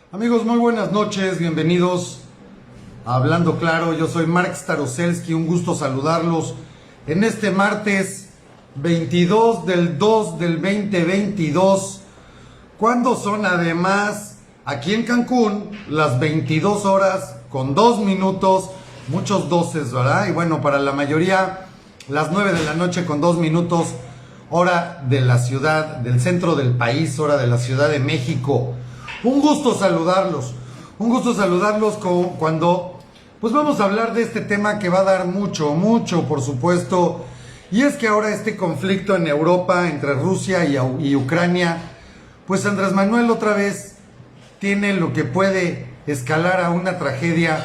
Amigos, muy buenas noches, bienvenidos a Hablando Claro. Yo soy Mark Staroselski, un gusto saludarlos en este martes 22 del 2 del 2022, cuando son además aquí en Cancún las 22 horas con 2 minutos, muchos doces, ¿verdad? Y bueno, para la mayoría las 9 de la noche con 2 minutos, hora de la ciudad, del centro del país, hora de la Ciudad de México. Un gusto saludarlos cuando pues vamos a hablar de este tema que va a dar mucho, por supuesto, y es que ahora este conflicto en Europa entre Rusia y Ucrania, pues Andrés Manuel otra vez tiene lo que puede escalar a una tragedia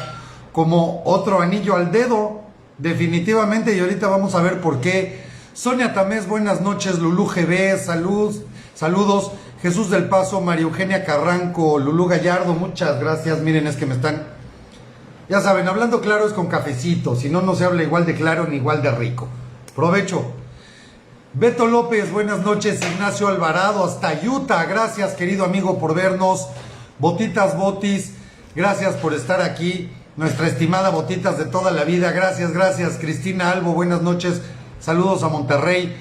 como otro anillo al dedo, definitivamente, y ahorita vamos a ver por qué. Sonia Tamés, buenas noches. Lulú GB, saludos. Jesús del Paso, María Eugenia Carranco, Lulú Gallardo, muchas gracias. Miren, es que me están, ya saben, hablando claro es con cafecito, si no, no se habla igual de claro ni igual de rico. Provecho. Beto López, buenas noches. Ignacio Alvarado, hasta Utah, gracias querido amigo por vernos. Botitas Botis, gracias por estar aquí. Nuestra estimada Botitas de toda la vida, gracias. Cristina Albo, buenas noches. Saludos a Monterrey.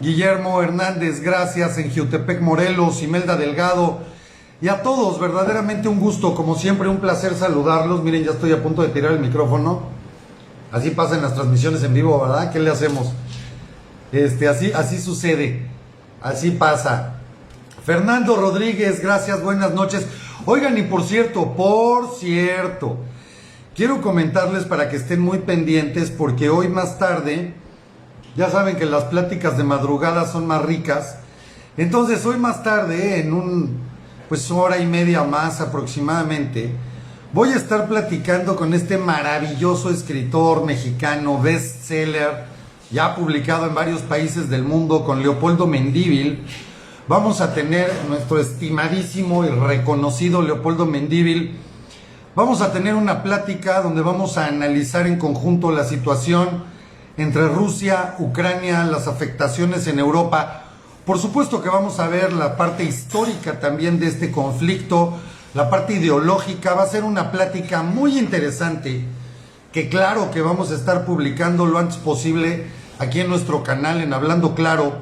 Guillermo Hernández, gracias, en Jiutepec, Morelos. Imelda Delgado, y a todos, verdaderamente un gusto, como siempre, un placer saludarlos. Miren, ya estoy a punto de tirar el micrófono. Así pasan las transmisiones en vivo, ¿verdad? ¿Qué le hacemos? Así sucede, así pasa. Fernando Rodríguez, gracias, buenas noches. Oigan, y por cierto, quiero comentarles para que estén muy pendientes, porque hoy más tarde, ya saben que las pláticas de madrugada son más ricas. Entonces hoy más tarde, en hora y media más aproximadamente, voy a estar platicando con este maravilloso escritor mexicano, bestseller, ya publicado en varios países del mundo, con Leopoldo Mendívil. Vamos a tener nuestro estimadísimo y reconocido Leopoldo Mendívil. Vamos a tener una plática donde vamos a analizar en conjunto la situación entre Rusia, Ucrania, las afectaciones en Europa. Por supuesto que vamos a ver la parte histórica también de este conflicto, la parte ideológica. Va a ser una plática muy interesante, que claro que vamos a estar publicando lo antes posible aquí en nuestro canal, en Hablando Claro,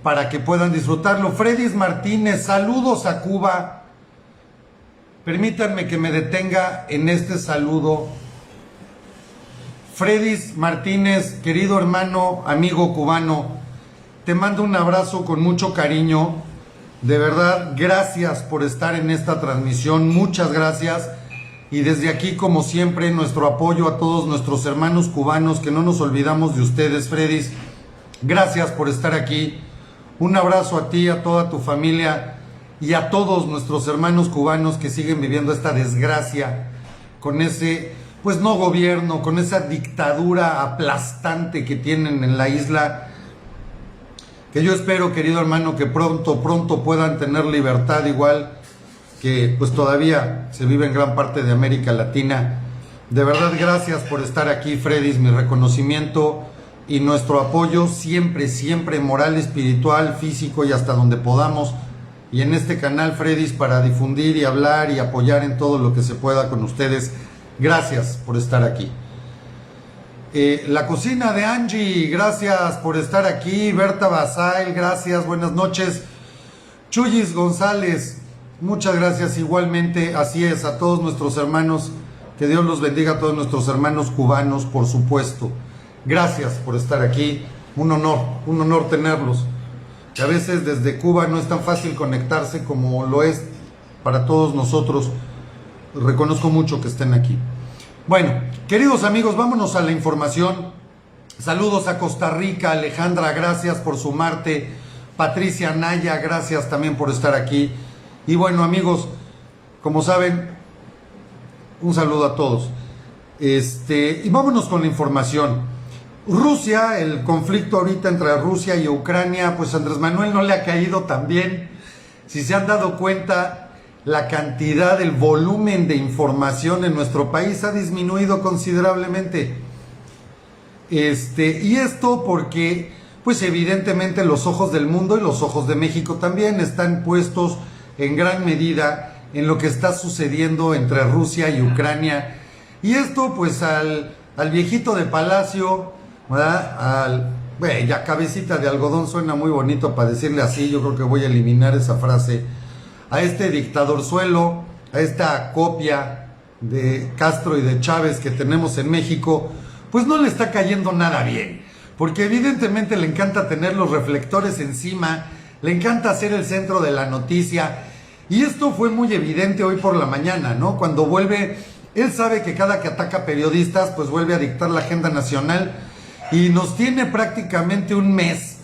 para que puedan disfrutarlo. Fredis Martínez, saludos a Cuba. Permítanme que me detenga en este saludo. Fredis Martínez, querido hermano, amigo cubano, te mando un abrazo con mucho cariño. De verdad, gracias por estar en esta transmisión, muchas gracias. Y desde aquí, como siempre, nuestro apoyo a todos nuestros hermanos cubanos, que no nos olvidamos de ustedes, Fredis. Gracias por estar aquí. Un abrazo a ti, a toda tu familia y a todos nuestros hermanos cubanos que siguen viviendo esta desgracia con ese no gobierno, con esa dictadura aplastante que tienen en la isla, que yo espero, querido hermano, que pronto puedan tener libertad, igual que todavía se vive en gran parte de América Latina. De verdad, gracias por estar aquí, Fredis, mi reconocimiento y nuestro apoyo siempre, moral, espiritual, físico y hasta donde podamos. Y en este canal, Fredis, para difundir y hablar y apoyar en todo lo que se pueda con ustedes. Gracias por estar aquí. La cocina de Angie, gracias por estar aquí. Berta Basail, gracias, buenas noches. Chuyis González, muchas gracias igualmente. Así es, a todos nuestros hermanos, que Dios los bendiga, a todos nuestros hermanos cubanos, por supuesto. Gracias por estar aquí, un honor tenerlos. Que a veces desde Cuba no es tan fácil conectarse como lo es para todos nosotros. Reconozco mucho que estén aquí. Bueno, queridos amigos, vámonos a la información. Saludos a Costa Rica. Alejandra, gracias por sumarte. Patricia Naya, gracias también por estar aquí. Y bueno, amigos, como saben, un saludo a todos. Y vámonos con la información. Rusia, el conflicto ahorita entre Rusia y Ucrania, pues Andrés Manuel no le ha caído tan bien. Si se han dado cuenta, la cantidad, el volumen de información en nuestro país ha disminuido considerablemente. Y esto porque, evidentemente los ojos del mundo y los ojos de México también están puestos en gran medida en lo que está sucediendo entre Rusia y Ucrania. Y esto pues al viejito de Palacio, ¿verdad? Ya cabecita de algodón suena muy bonito para decirle así, yo creo que voy a eliminar esa frase. A este dictadorzuelo, a esta copia de Castro y de Chávez que tenemos en México, pues no le está cayendo nada bien, porque evidentemente le encanta tener los reflectores encima, le encanta ser el centro de la noticia, y esto fue muy evidente hoy por la mañana, ¿no? Cuando vuelve, él sabe que cada que ataca periodistas, pues vuelve a dictar la agenda nacional, y nos tiene prácticamente un mes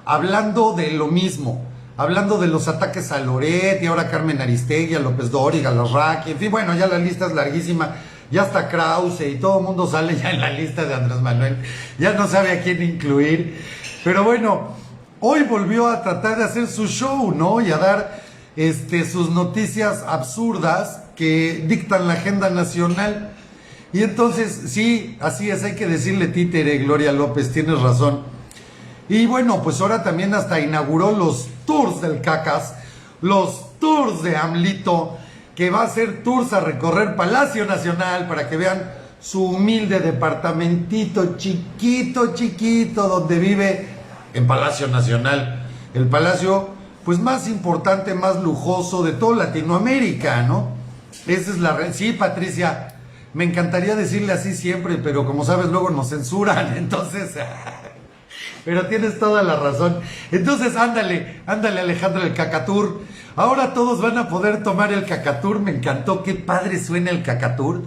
hablando de lo mismo, hablando de los ataques a Loret, y ahora a Carmen Aristegui, a López Dóriga, a Larraqui, en fin, bueno, ya la lista es larguísima, ya está Krause y todo el mundo sale ya en la lista de Andrés Manuel, ya no sabe a quién incluir, pero bueno, hoy volvió a tratar de hacer su show, ¿no? Y a dar sus noticias absurdas que dictan la agenda nacional. Y entonces, sí, así es, hay que decirle títere, Gloria López, tienes razón. Y bueno, pues ahora también hasta inauguró los tours del Cacas, los tours de AMLito, que va a hacer tours a recorrer Palacio Nacional para que vean su humilde departamentito chiquito, chiquito, donde vive en Palacio Nacional. El palacio, pues más importante, más lujoso de toda Latinoamérica, ¿no? Esa es la... Sí, Patricia, me encantaría decirle así siempre, pero como sabes, luego nos censuran, entonces... Pero tienes toda la razón. Entonces, ándale, Alejandro, el Cacatur. Ahora todos van a poder tomar el Cacatur. Me encantó, qué padre suena el Cacatur.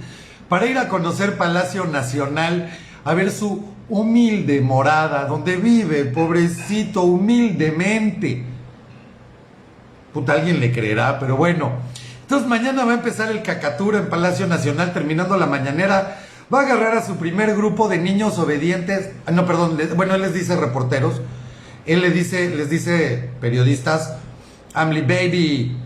Para ir a conocer Palacio Nacional, a ver su humilde morada, donde vive, pobrecito, humildemente. Puta, alguien le creerá, pero bueno. Entonces, mañana va a empezar el Cacatur en Palacio Nacional, terminando la mañanera. Va a agarrar a su primer grupo de niños obedientes, no, perdón, bueno, él les dice reporteros, él les dice periodistas, AMLI Baby,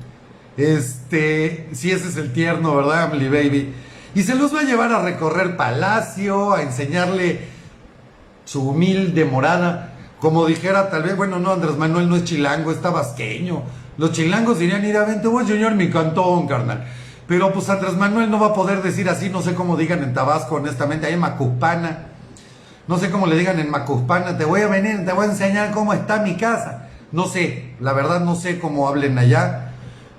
sí, ese es el tierno, ¿verdad? AMLI Baby, y se los va a llevar a recorrer Palacio, a enseñarle su humilde morada, como dijera tal vez, bueno, no, Andrés Manuel no es chilango, es tabasqueño, los chilangos dirían, ir a vente, buen señor, mi cantón, carnal. Pero pues Andrés Manuel no va a poder decir así, no sé cómo digan en Tabasco, honestamente, ahí en Macuspana, no sé cómo le digan en Macuspana, te voy a venir, te voy a enseñar cómo está mi casa, no sé, la verdad no sé cómo hablen allá,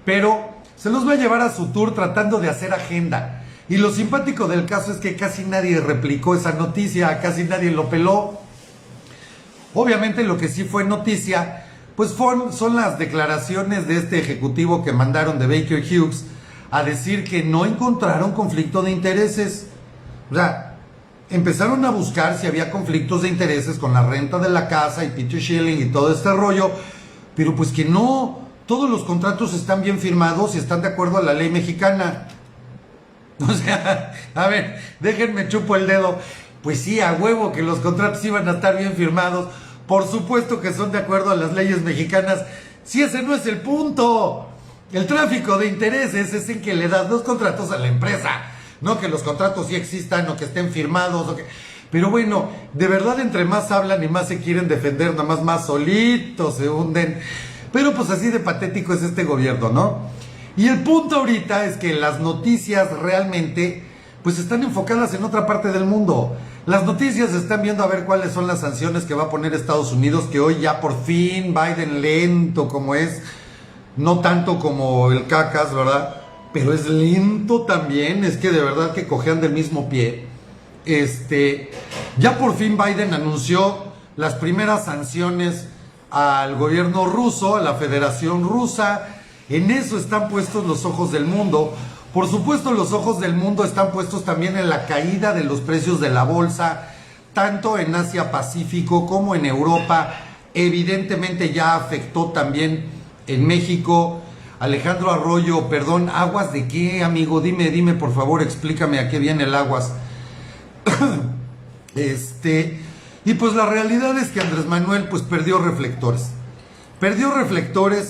pero se los va a llevar a su tour tratando de hacer agenda, y lo simpático del caso es que casi nadie replicó esa noticia, casi nadie lo peló. Obviamente lo que sí fue noticia, pues son las declaraciones de este ejecutivo que mandaron de Baker Hughes, a decir que no encontraron conflicto de intereses. O sea, empezaron a buscar si había conflictos de intereses con la renta de la casa y Peter Schilling y todo este rollo, pero pues que no, todos los contratos están bien firmados y están de acuerdo a la ley mexicana. O sea, a ver, déjenme chupo el dedo. Pues sí, a huevo que los contratos iban a estar bien firmados. Por supuesto que son de acuerdo a las leyes mexicanas. Si ese no es el punto. El tráfico de intereses es en que le das los contratos a la empresa, no que los contratos sí existan o que estén firmados. Pero bueno, de verdad entre más hablan y más se quieren defender, nada más solitos se hunden. Pero pues así de patético es este gobierno, ¿no? Y el punto ahorita es que las noticias realmente pues están enfocadas en otra parte del mundo. Las noticias están viendo a ver cuáles son las sanciones que va a poner Estados Unidos, que hoy ya por fin Biden, lento como es, no tanto como el Cacas, ¿verdad? Pero es lento también, es que de verdad que cojean del mismo pie. Ya por fin Biden anunció las primeras sanciones al gobierno ruso, a la Federación Rusa. En eso están puestos los ojos del mundo. Por supuesto, los ojos del mundo están puestos también en la caída de los precios de la bolsa, tanto en Asia Pacífico como en Europa. Evidentemente ya afectó también en México. Alejandro Arroyo, perdón, ¿aguas de qué, amigo? Dime, por favor, explícame a qué viene el aguas. Y pues la realidad es que Andrés Manuel pues perdió reflectores.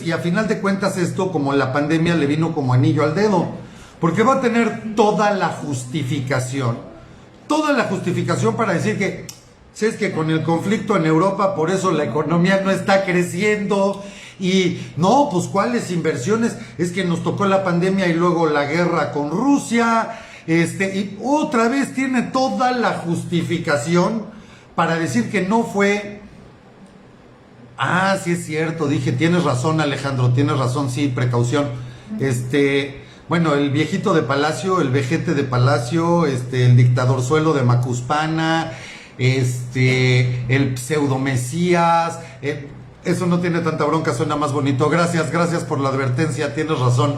Y a final de cuentas esto, como la pandemia, le vino como anillo al dedo. Porque va a tener toda la justificación para decir que, si es que con el conflicto en Europa, por eso la economía no está creciendo, y no, pues cuáles inversiones, es que nos tocó la pandemia y luego la guerra con Rusia, y otra vez tiene toda la justificación para decir que no fue. Ah, sí es cierto, dije, tienes razón Alejandro, tienes razón, sí, precaución. Bueno, el viejito de Palacio, el vejete de Palacio, el dictadorzuelo de Macuspana, el pseudomesías, eso no tiene tanta bronca, suena más bonito. Gracias por la advertencia, tienes razón.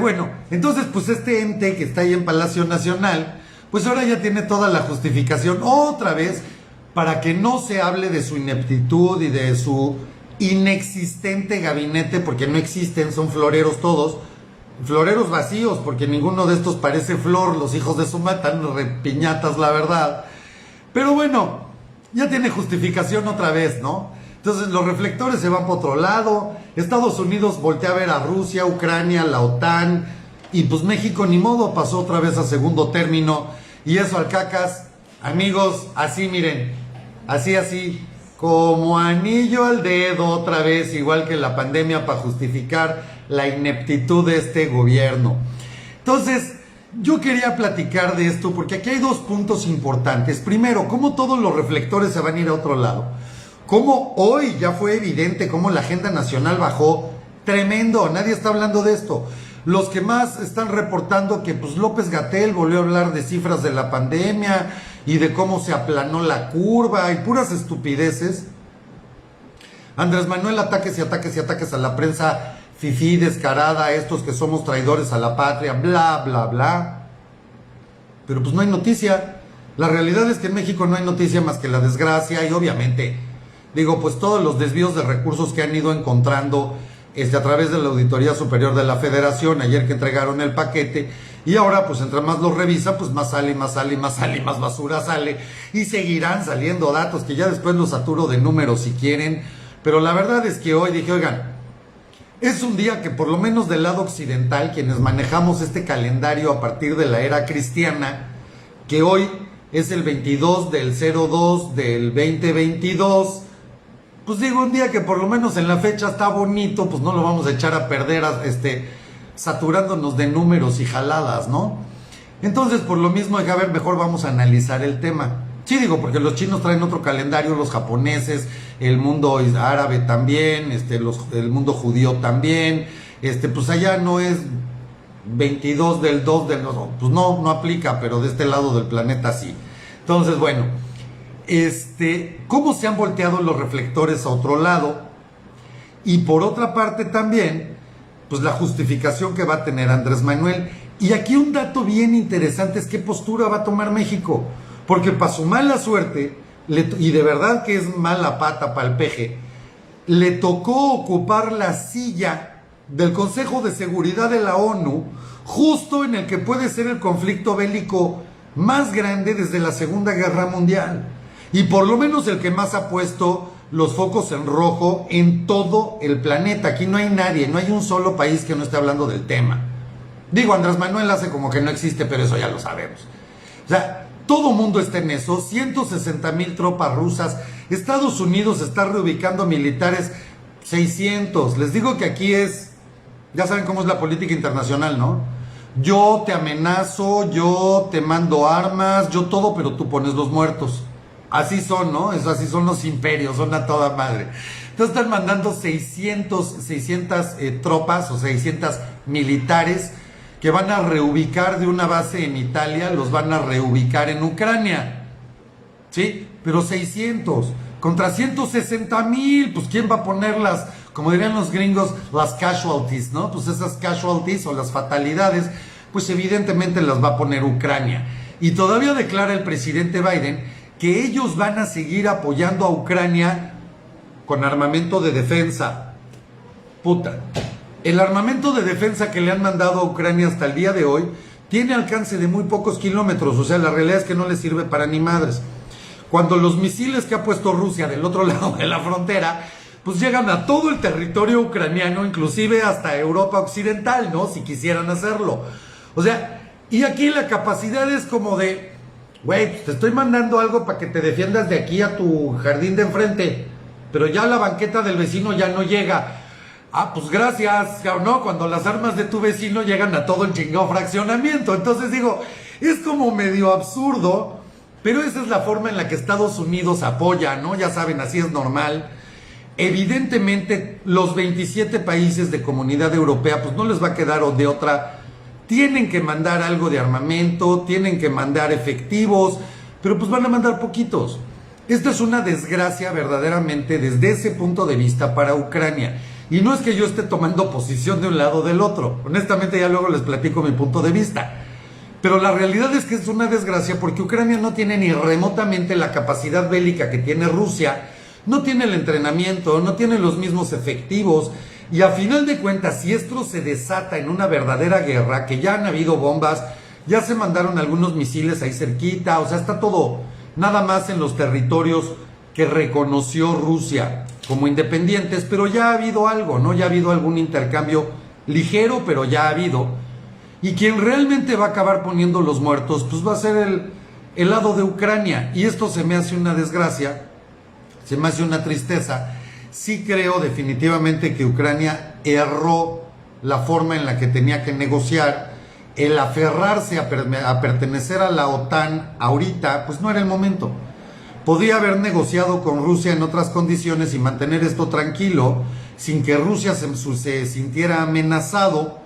Bueno, entonces pues este ente que está ahí en Palacio Nacional, pues ahora ya tiene toda la justificación otra vez para que no se hable de su ineptitud y de su inexistente gabinete, porque no existen, son floreros todos, floreros vacíos, porque ninguno de estos parece flor, los hijos de Suma, tan repiñatas la verdad. Pero bueno, ya tiene justificación otra vez, ¿no? Entonces los reflectores se van para otro lado, Estados Unidos voltea a ver a Rusia, Ucrania, la OTAN, y pues México ni modo, pasó otra vez a segundo término, y eso al cacas, amigos, así miren, así, como anillo al dedo otra vez, igual que la pandemia, para justificar la ineptitud de este gobierno. Entonces, yo quería platicar de esto porque aquí hay dos puntos importantes. Primero, cómo todos los reflectores se van a ir a otro lado. Cómo hoy ya fue evidente cómo la agenda nacional bajó tremendo, nadie está hablando de esto. Los que más están reportando que pues López-Gatell volvió a hablar de cifras de la pandemia y de cómo se aplanó la curva y puras estupideces. Andrés Manuel, ataques y ataques y ataques a la prensa fifí, descarada, estos que somos traidores a la patria, bla, bla, bla. Pero pues no hay noticia. La realidad es que en México no hay noticia más que la desgracia y obviamente, digo, pues todos los desvíos de recursos que han ido encontrando a través de la Auditoría Superior de la Federación, ayer que entregaron el paquete, y ahora pues entre más lo revisa, pues más sale, más basura sale, y seguirán saliendo datos que ya después los saturo de números si quieren, pero la verdad es que hoy dije, oigan, es un día que por lo menos del lado occidental, quienes manejamos este calendario a partir de la era cristiana, que hoy es el 22 del 02 del 2022, pues digo, un día que por lo menos en la fecha está bonito, pues no lo vamos a echar a perder saturándonos de números y jaladas, ¿no? Entonces, por lo mismo, a ver, mejor vamos a analizar el tema. Sí, digo, porque los chinos traen otro calendario, los japoneses, el mundo árabe también, el mundo judío también, pues allá no es 22 del 2 del 2, pues no aplica, pero de este lado del planeta sí. Entonces, bueno, cómo se han volteado los reflectores a otro lado, y por otra parte también, pues la justificación que va a tener Andrés Manuel. Y aquí un dato bien interesante es qué postura va a tomar México, porque para su mala suerte, y de verdad que es mala pata para el peje, le tocó ocupar la silla del Consejo de Seguridad de la ONU, justo en el que puede ser el conflicto bélico más grande desde la Segunda Guerra Mundial. Y por lo menos el que más ha puesto los focos en rojo en todo el planeta. Aquí no hay nadie, no hay un solo país que no esté hablando del tema. Digo, Andrés Manuel hace como que no existe, pero eso ya lo sabemos. O sea, todo mundo está en eso. 160,000 tropas rusas. Estados Unidos está reubicando militares 600. Les digo que aquí ya saben cómo es la política internacional, ¿no? Yo te amenazo, yo te mando armas, yo todo, pero tú pones los muertos. Así son, ¿no? Así son los imperios, son a toda madre. Entonces están mandando 600 tropas o 600 militares que van a reubicar de una base en Italia, los van a reubicar en Ucrania. ¿Sí? Pero 600 contra 160,000, pues ¿quién va a poner como dirían los gringos, las casualties, ¿no? Pues esas casualties o las fatalidades, pues evidentemente las va a poner Ucrania. Y todavía declara el presidente Biden que ellos van a seguir apoyando a Ucrania con armamento de defensa. Puta. El armamento de defensa que le han mandado a Ucrania hasta el día de hoy tiene alcance de muy pocos kilómetros, o sea, la realidad es que no le sirve para ni madres. Cuando los misiles que ha puesto Rusia del otro lado de la frontera, pues llegan a todo el territorio ucraniano, inclusive hasta Europa Occidental, ¿no? Si quisieran hacerlo. O sea, y aquí la capacidad es como güey, pues te estoy mandando algo para que te defiendas de aquí a tu jardín de enfrente. pero ya la banqueta del vecino ya no llega. Ah, pues gracias, ¿no? Cuando las armas de tu vecino llegan a todo el chingado fraccionamiento. Entonces digo, es como medio absurdo, pero esa es la forma en la que Estados Unidos apoya, ¿no? Ya saben, así es normal. Evidentemente, los 27 países de Comunidad Europea, pues no les va a quedar de otra. Tienen que mandar algo de armamento, tienen que mandar efectivos, pero pues van a mandar poquitos. Esta es una desgracia verdaderamente desde ese punto de vista para Ucrania. Y no es que yo esté tomando posición de un lado o del otro. Honestamente, ya luego les platico mi punto de vista. Pero la realidad es que es una desgracia porque Ucrania no tiene ni remotamente la capacidad bélica que tiene Rusia, no tiene el entrenamiento, no tiene los mismos efectivos. Y a final de cuentas, si esto se desata en una verdadera guerra, que ya han habido bombas, ya se mandaron algunos misiles ahí cerquita, o sea, está todo nada más en los territorios que reconoció Rusia como independientes, pero ya ha habido algo, ¿no? Ya ha habido algún intercambio ligero, pero ya ha habido. Y quien realmente va a acabar poniendo los muertos, pues va a ser el lado de Ucrania. Y esto se me hace una desgracia, se me hace una tristeza. Sí creo definitivamente que Ucrania erró la forma en la que tenía que negociar. El aferrarse a pertenecer a la OTAN ahorita, pues no era el momento. Podía haber negociado con Rusia en otras condiciones y mantener esto tranquilo, sin que Rusia se sintiera amenazado.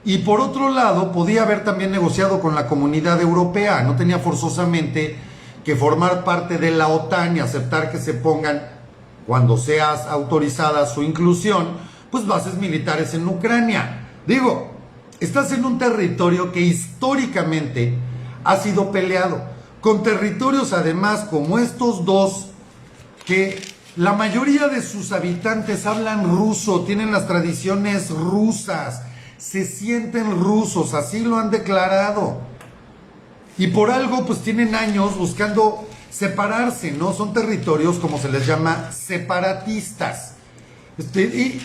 Y por otro lado, podía haber también negociado con la Comunidad Europea. No tenía forzosamente que formar parte de la OTAN y aceptar que se pongan, cuando sea autorizada su inclusión, pues bases militares en Ucrania. Digo, estás en un territorio que históricamente ha sido peleado, con territorios además como estos dos, que la mayoría de sus habitantes hablan ruso, tienen las tradiciones rusas, se sienten rusos, así lo han declarado. Y por algo pues tienen años buscando separarse, ¿no? Son territorios, como se les llama, separatistas. Y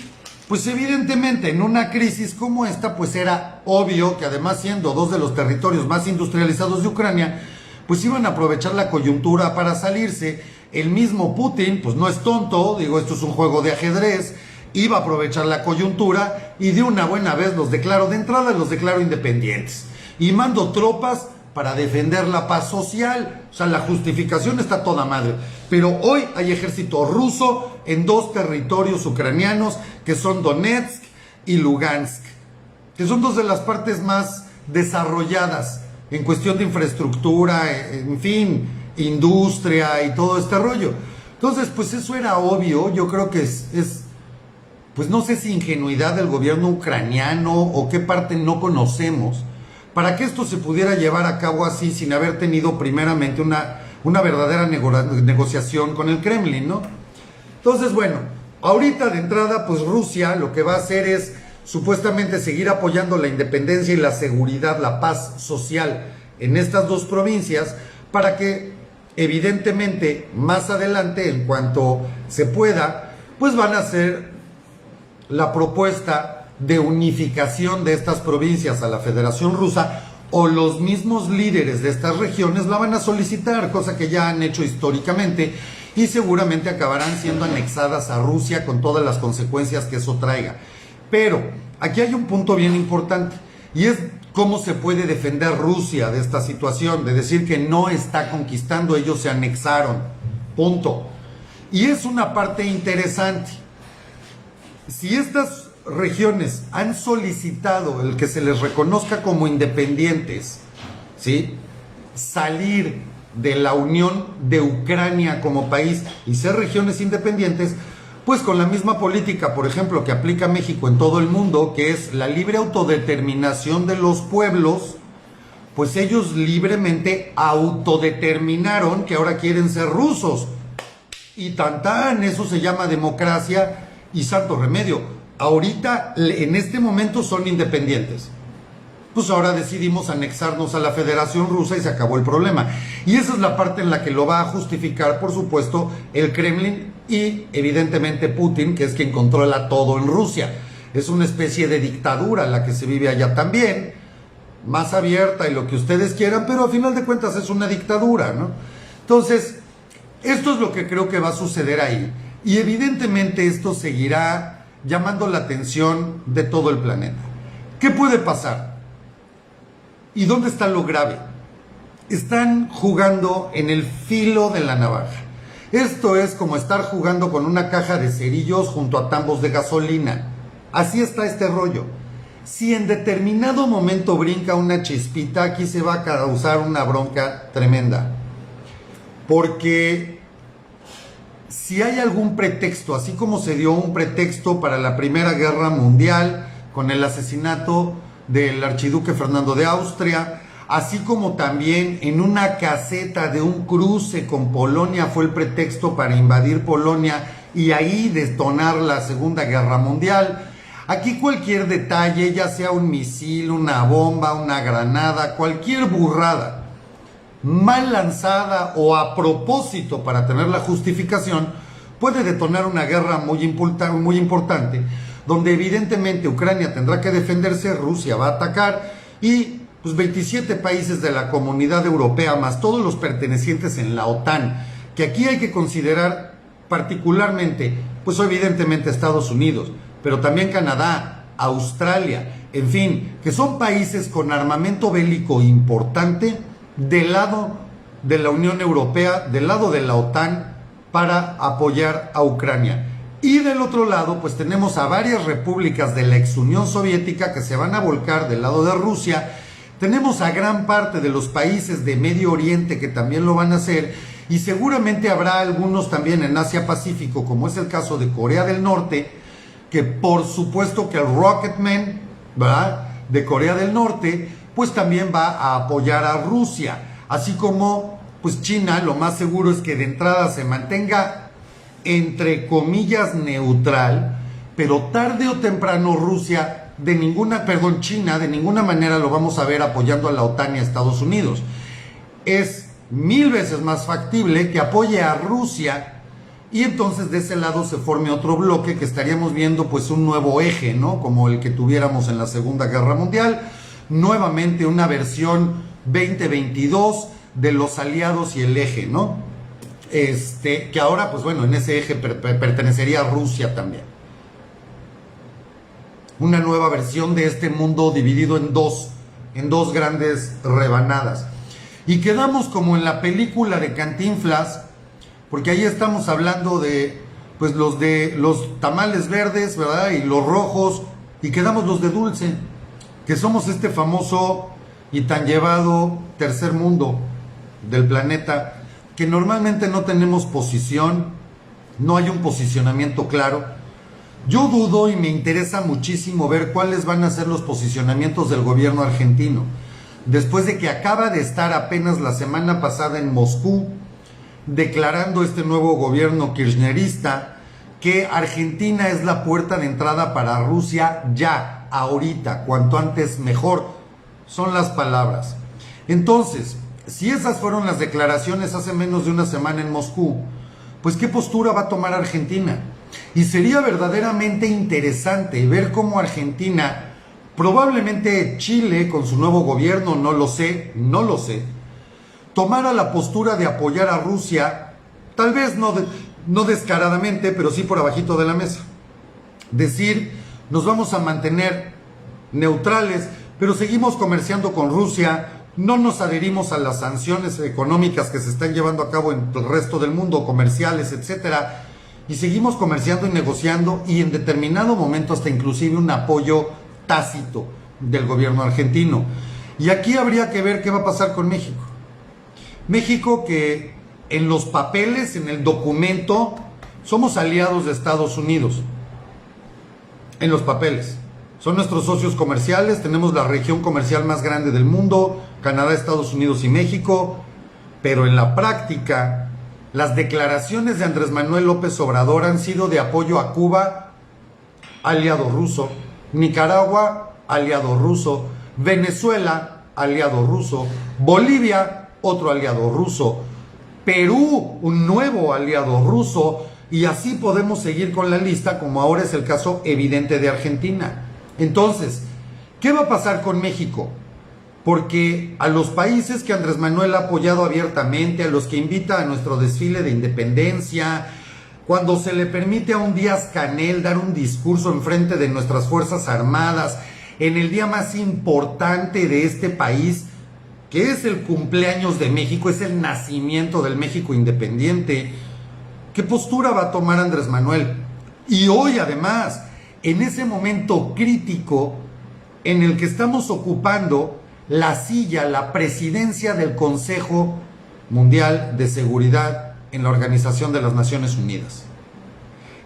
pues evidentemente en una crisis como esta, pues era obvio que además siendo dos de los territorios más industrializados de Ucrania, pues iban a aprovechar la coyuntura para salirse. El mismo Putin, pues no es tonto, digo, esto es un juego de ajedrez, iba a aprovechar la coyuntura y de una buena vez de entrada los declaro independientes. Y mando tropas para defender la paz social. O sea, la justificación está toda madre. Pero hoy hay ejército ruso en dos territorios ucranianos que son Donetsk y Lugansk, que son dos de las partes más desarrolladas en cuestión de infraestructura, en fin, industria y todo este rollo. Entonces, pues eso era obvio. Yo creo que pues no sé si ingenuidad del gobierno ucraniano o qué parte no conocemos, para que esto se pudiera llevar a cabo así sin haber tenido primeramente una verdadera negociación con el Kremlin, ¿no? Entonces, bueno, ahorita de entrada, pues Rusia lo que va a hacer es supuestamente seguir apoyando la independencia y la seguridad, la paz social en estas dos provincias, para que evidentemente más adelante, en cuanto se pueda, pues van a hacer la propuesta de unificación de estas provincias a la Federación Rusa, o los mismos líderes de estas regiones la van a solicitar, cosa que ya han hecho históricamente, y seguramente acabarán siendo anexadas a Rusia con todas las consecuencias que eso traiga. Pero aquí hay un punto bien importante, y es cómo se puede defender Rusia de esta situación, de decir que no está conquistando, ellos se anexaron, punto. Y es una parte interesante. Si estas regiones han solicitado el que se les reconozca como independientes, ¿sí?, salir de la Unión de Ucrania como país y ser regiones independientes, pues con la misma política, por ejemplo, que aplica México en todo el mundo, que es la libre autodeterminación de los pueblos, pues ellos libremente autodeterminaron que ahora quieren ser rusos. Y tan, eso se llama democracia y santo remedio. Ahorita, en este momento, son independientes. Pues ahora decidimos anexarnos a la Federación Rusa y se acabó el problema. Y esa es la parte en la que lo va a justificar, por supuesto, el Kremlin y evidentemente Putin, que es quien controla todo en Rusia. Es una especie de dictadura la que se vive allá también, más abierta y lo que ustedes quieran, pero a final de cuentas es una dictadura, ¿no? Entonces, esto es lo que creo que va a suceder ahí. Y evidentemente esto seguirá llamando la atención de todo el planeta. ¿Qué puede pasar? ¿Y dónde está lo grave? Están jugando en el filo de la navaja. Esto es como estar jugando con una caja de cerillos junto a tambos de gasolina. Así está este rollo. Si en determinado momento brinca una chispita, aquí se va a causar una bronca tremenda. Porque si hay algún pretexto, así como se dio un pretexto para la Primera Guerra Mundial con el asesinato del archiduque Fernando de Austria, así como también en una caseta de un cruce con Polonia fue el pretexto para invadir Polonia y ahí detonar la Segunda Guerra Mundial. Aquí cualquier detalle, ya sea un misil, una bomba, una granada, cualquier burrada mal lanzada o a propósito para tener la justificación, puede detonar una guerra muy importante, donde evidentemente Ucrania tendrá que defenderse, Rusia va a atacar y pues 27 países de la Comunidad Europea, más todos los pertenecientes en la OTAN, que aquí hay que considerar particularmente, pues evidentemente Estados Unidos, pero también Canadá, Australia, en fin, que son países con armamento bélico importante del lado de la Unión Europea, del lado de la OTAN, para apoyar a Ucrania. Y del otro lado, pues tenemos a varias repúblicas de la ex Unión Soviética que se van a volcar del lado de Rusia. Tenemos a gran parte de los países de Medio Oriente que también lo van a hacer, y seguramente habrá algunos también en Asia Pacífico, como es el caso de Corea del Norte, que por supuesto que el Rocketman, ¿verdad?, de Corea del Norte, pues también va a apoyar a Rusia, así como pues China, lo más seguro es que de entrada se mantenga entre comillas neutral, pero tarde o temprano China de ninguna manera lo vamos a ver apoyando a la OTAN y a Estados Unidos. Es 1000 veces más factible que apoye a Rusia y entonces de ese lado se forme otro bloque que estaríamos viendo pues un nuevo eje, ¿no?, como el que tuviéramos en la Segunda Guerra Mundial, nuevamente una versión 2022 de los aliados y el eje, ¿no? Que ahora, pues bueno, en ese eje pertenecería a Rusia también. Una nueva versión de este mundo dividido en dos grandes rebanadas. Y quedamos como en la película de Cantinflas, porque ahí estamos hablando de los tamales verdes, ¿verdad?, y los rojos, y quedamos los de dulce, que somos este famoso y tan llevado tercer mundo del planeta, que normalmente no tenemos posición, no hay un posicionamiento claro. Yo dudo y me interesa muchísimo ver cuáles van a ser los posicionamientos del gobierno argentino, después de que acaba de estar apenas la semana pasada en Moscú, declarando este nuevo gobierno kirchnerista que Argentina es la puerta de entrada para Rusia ya, ahorita, cuanto antes mejor, son las palabras. Entonces, si esas fueron las declaraciones hace menos de una semana en Moscú, pues ¿qué postura va a tomar Argentina? Y sería verdaderamente interesante ver cómo Argentina, probablemente Chile con su nuevo gobierno, no lo sé, tomara la postura de apoyar a Rusia, tal vez no descaradamente, pero sí por abajito de la mesa. Decir, nos vamos a mantener neutrales, pero seguimos comerciando con Rusia, no nos adherimos a las sanciones económicas que se están llevando a cabo en el resto del mundo, comerciales, etcétera, y seguimos comerciando y negociando, y en determinado momento hasta inclusive un apoyo tácito del gobierno argentino. Y aquí habría que ver qué va a pasar con México. México, que en los papeles, en el documento, somos aliados de Estados Unidos. En los papeles. Son nuestros socios comerciales, tenemos la región comercial más grande del mundo, Canadá, Estados Unidos y México, pero en la práctica, las declaraciones de Andrés Manuel López Obrador han sido de apoyo a Cuba, aliado ruso, Nicaragua, aliado ruso, Venezuela, aliado ruso, Bolivia, otro aliado ruso, Perú, un nuevo aliado ruso, y así podemos seguir con la lista, como ahora es el caso evidente de Argentina. Entonces, ¿qué va a pasar con México? Porque a los países que Andrés Manuel ha apoyado abiertamente, a los que invita a nuestro desfile de independencia, cuando se le permite a un Díaz-Canel dar un discurso en frente de nuestras Fuerzas Armadas, en el día más importante de este país, que es el cumpleaños de México, es el nacimiento del México independiente, ¿qué postura va a tomar Andrés Manuel? Y hoy además, en ese momento crítico en el que estamos ocupando la silla, la presidencia del Consejo Mundial de Seguridad en la Organización de las Naciones Unidas.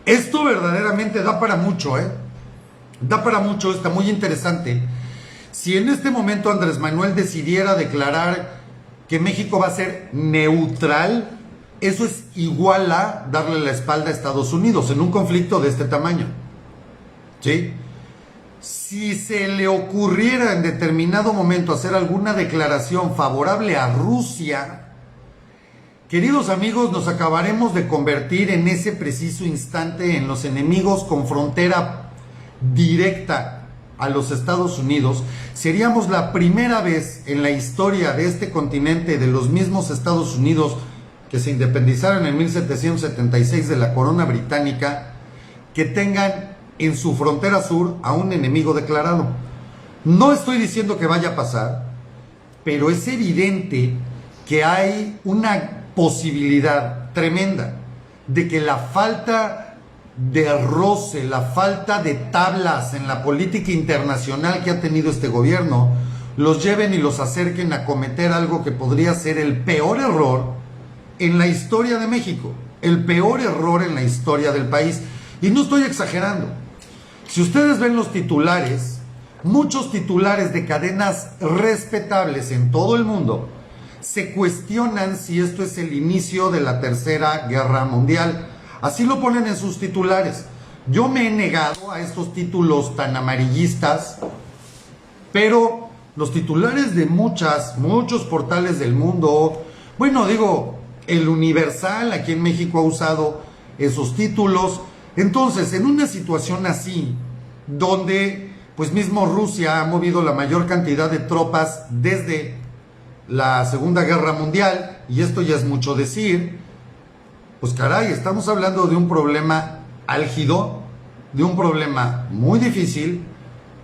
Esto verdaderamente da para mucho, da para mucho, está muy interesante. Si en este momento Andrés Manuel decidiera declarar que México va a ser neutral, eso es igual a darle la espalda a Estados Unidos en un conflicto de este tamaño. ¿Sí? Si se le ocurriera en determinado momento hacer alguna declaración favorable a Rusia, queridos amigos, nos acabaremos de convertir en ese preciso instante en los enemigos con frontera directa a los Estados Unidos. Seríamos la primera vez en la historia de este continente, de los mismos Estados Unidos que se independizaron en 1776 de la corona británica, que tengan en su frontera sur a un enemigo declarado. No estoy diciendo que vaya a pasar, pero es evidente que hay una posibilidad tremenda de que la falta de roce, la falta de tablas en la política internacional que ha tenido este gobierno, los lleven y los acerquen a cometer algo que podría ser el peor error en la historia de México, el peor error en la historia del país. Y no estoy exagerando. Si ustedes ven los titulares, muchos titulares de cadenas respetables en todo el mundo se cuestionan si esto es el inicio de la Tercera Guerra Mundial. Así lo ponen en sus titulares. Yo me he negado a estos títulos tan amarillistas, pero los titulares de muchos portales del mundo, bueno, digo, el Universal aquí en México ha usado esos títulos. Entonces, en una situación así, donde pues mismo Rusia ha movido la mayor cantidad de tropas desde la Segunda Guerra Mundial, y esto ya es mucho decir, pues caray, estamos hablando de un problema álgido, de un problema muy difícil,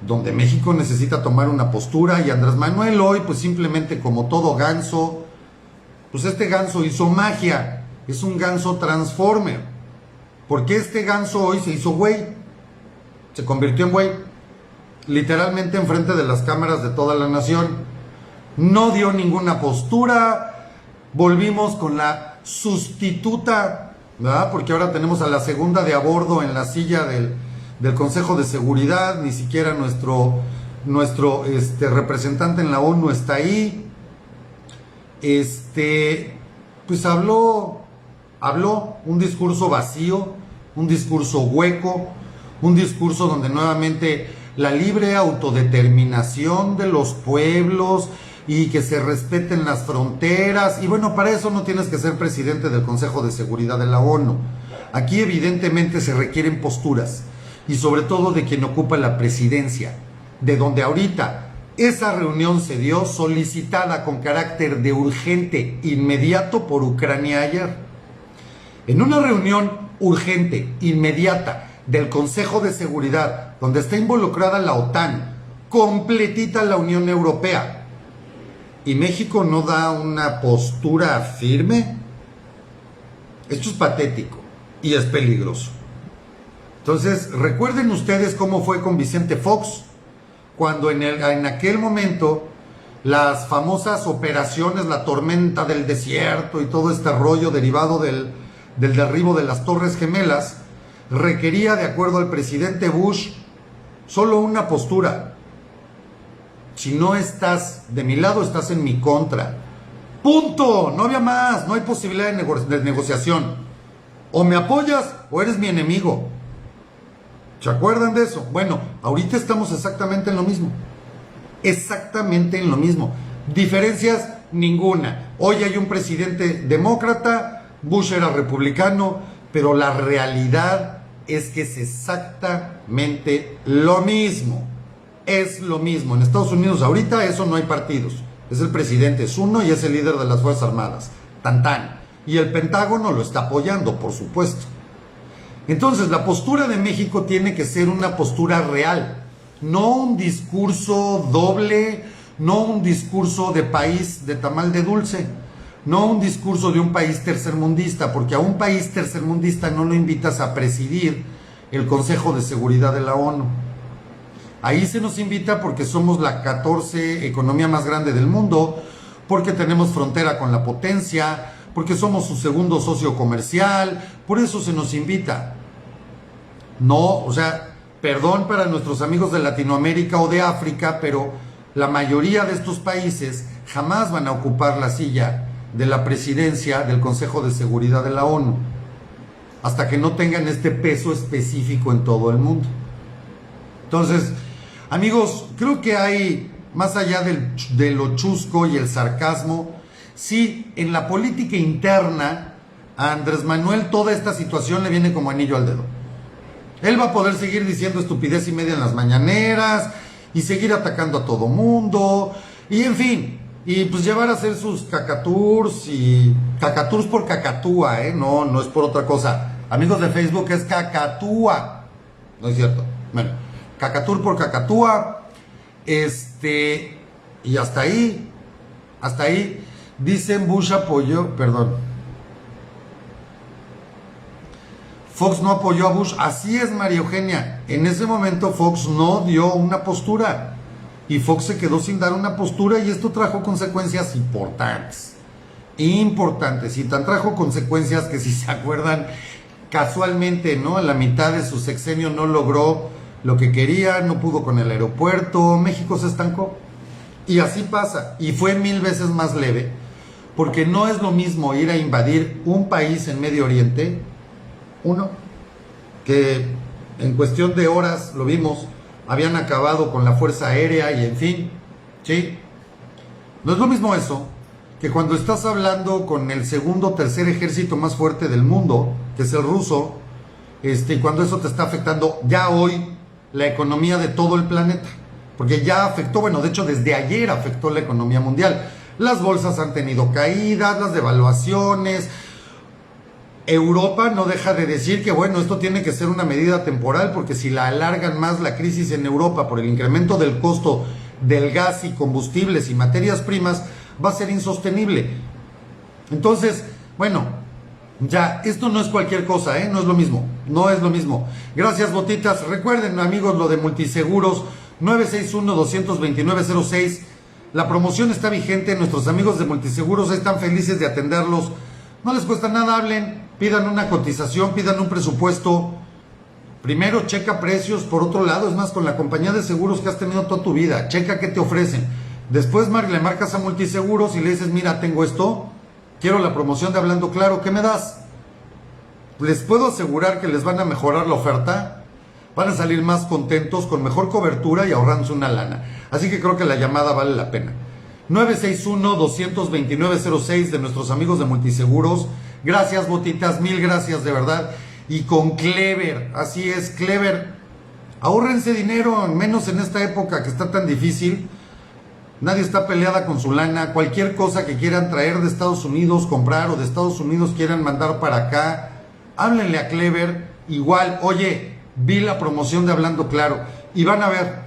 donde México necesita tomar una postura, y Andrés Manuel hoy, pues simplemente como todo ganso, pues este ganso hizo magia, es un ganso transformer, porque este ganso hoy se hizo güey, se convirtió en güey, literalmente enfrente de las cámaras de toda la nación. No dio ninguna postura, volvimos con la sustituta, ¿verdad? Porque ahora tenemos a la segunda de a bordo en la silla del Consejo de Seguridad, ni siquiera nuestro representante en la ONU está ahí. Pues habló un discurso vacío, un discurso hueco, un discurso donde nuevamente la libre autodeterminación de los pueblos y que se respeten las fronteras, y bueno, para eso no tienes que ser presidente del Consejo de Seguridad de la ONU. Aquí evidentemente se requieren posturas, y sobre todo de quien ocupa la presidencia, de donde ahorita esa reunión se dio solicitada con carácter de urgente, inmediato por Ucrania ayer. En una reunión urgente, inmediata, del Consejo de Seguridad, donde está involucrada la OTAN, completita la Unión Europea, y México no da una postura firme, esto es patético y es peligroso. Entonces, recuerden ustedes cómo fue con Vicente Fox, cuando en aquel momento las famosas operaciones, la tormenta del desierto y todo este rollo derivado del derribo de las Torres Gemelas, requería, de acuerdo al presidente Bush, solo una postura. Si no estás de mi lado, estás en mi contra. Punto. No había más. No hay posibilidad de negociación. O me apoyas o eres mi enemigo. ¿Se acuerdan de eso? Bueno, ahorita estamos exactamente en lo mismo. Exactamente en lo mismo. Diferencias ninguna. Hoy hay un presidente demócrata, Bush era republicano, pero la realidad es que es exactamente lo mismo. Es lo mismo. En Estados Unidos ahorita eso no hay partidos. Es el presidente, es uno y es el líder de las Fuerzas Armadas. Tan tan. Y el Pentágono lo está apoyando, por supuesto. Entonces, la postura de México tiene que ser una postura real, no un discurso doble, no un discurso de país de tamal de dulce, no un discurso de un país tercermundista, porque a un país tercermundista no lo invitas a presidir el Consejo de Seguridad de la ONU. Ahí se nos invita porque somos la 14 economía más grande del mundo, porque tenemos frontera con la potencia, porque somos su segundo socio comercial, por eso se nos invita. No, o sea, perdón para nuestros amigos de Latinoamérica o de África, pero la mayoría de estos países jamás van a ocupar la silla de la presidencia del Consejo de Seguridad de la ONU, hasta que no tengan este peso específico en todo el mundo. Entonces, amigos, creo que hay, más allá de lo chusco y el sarcasmo, sí, en la política interna, a Andrés Manuel toda esta situación le viene como anillo al dedo. Él va a poder seguir diciendo estupidez y media en las mañaneras, y seguir atacando a todo mundo, y en fin, y pues llevar a hacer sus cacatours, y cacatours por cacatúa, no es por otra cosa. Amigos de Facebook, es cacatúa, no es cierto. Bueno, cacatour por cacatúa, y hasta ahí, dicen Bush apoyó, perdón, Fox no apoyó a Bush. Así es, María Eugenia, en ese momento Fox no dio una postura, y Fox se quedó sin dar una postura, y esto trajo consecuencias importantes, y tan trajo consecuencias que, si se acuerdan, casualmente, ¿no?, a la mitad de su sexenio no logró lo que quería, no pudo con el aeropuerto, México se estancó. Y así pasa, y fue 1000 veces más leve, porque no es lo mismo ir a invadir un país en Medio Oriente, que en cuestión de horas, lo vimos, habían acabado con la Fuerza Aérea y en fin, ¿sí? No es lo mismo eso que cuando estás hablando con el segundo o tercer ejército más fuerte del mundo, que es el ruso, y cuando eso te está afectando ya hoy la economía de todo el planeta, porque ya afectó, bueno, de hecho desde ayer afectó la economía mundial. Las bolsas han tenido caídas, las devaluaciones. Europa no deja de decir que, bueno, esto tiene que ser una medida temporal, porque si la alargan más la crisis en Europa por el incremento del costo del gas y combustibles y materias primas, va a ser insostenible. Entonces, bueno, ya, esto no es cualquier cosa, no es lo mismo, no es lo mismo. Gracias, botitas. Recuerden, amigos, lo de Multiseguros, 961-229-06. La promoción está vigente, nuestros amigos de Multiseguros están felices de atenderlos. No les cuesta nada, hablen, pidan una cotización, pidan un presupuesto. Primero checa precios, por otro lado, es más, con la compañía de seguros que has tenido toda tu vida, checa qué te ofrecen. Después le marcas a Multiseguros y le dices, mira, tengo esto, quiero la promoción de Hablando Claro, ¿qué me das? Les puedo asegurar que les van a mejorar la oferta, van a salir más contentos, con mejor cobertura y ahorrándose una lana. Así que creo que la llamada vale la pena. 961-229-06 de nuestros amigos de Multiseguros. Gracias, botitas, mil gracias, de verdad. Y con Clever, así es, Clever, ahórrense dinero, menos en esta época que está tan difícil. Nadie está peleada con su lana. Cualquier cosa que quieran traer de Estados Unidos, comprar, o de Estados Unidos quieran mandar para acá, háblenle a Clever. Igual, oye, vi la promoción de Hablando Claro, y van a ver,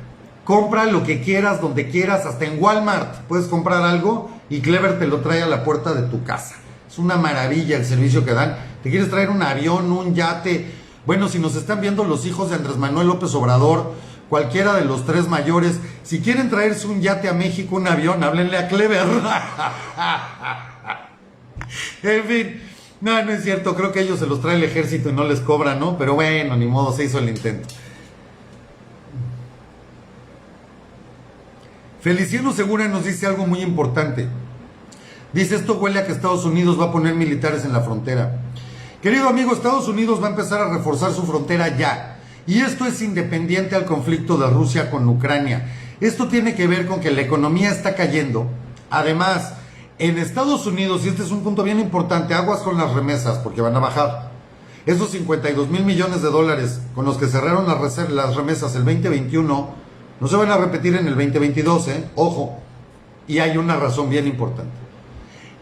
compra lo que quieras, donde quieras, hasta en Walmart puedes comprar algo y Clever te lo trae a la puerta de tu casa. Es una maravilla el servicio que dan. ¿Te quieres traer un avión, un yate? Bueno, si nos están viendo los hijos de Andrés Manuel López Obrador, cualquiera de los tres mayores, si quieren traerse un yate a México, un avión, háblenle a Clever. En fin, no es cierto, creo que ellos se los trae el ejército y no les cobran, ¿no? Pero bueno, ni modo, se hizo el intento. Feliciano Segura nos dice algo muy importante. Dice, esto huele a que Estados Unidos va a poner militares en la frontera. Querido amigo, Estados Unidos va a empezar a reforzar su frontera ya. Y esto es independiente al conflicto de Rusia con Ucrania. Esto tiene que ver con que la economía está cayendo. Además, en Estados Unidos, y este es un punto bien importante, aguas con las remesas, porque van a bajar. Esos 52 mil millones de dólares con los que cerraron las remesas el 2021... no se van a repetir en el 2022, ojo. Y hay una razón bien importante.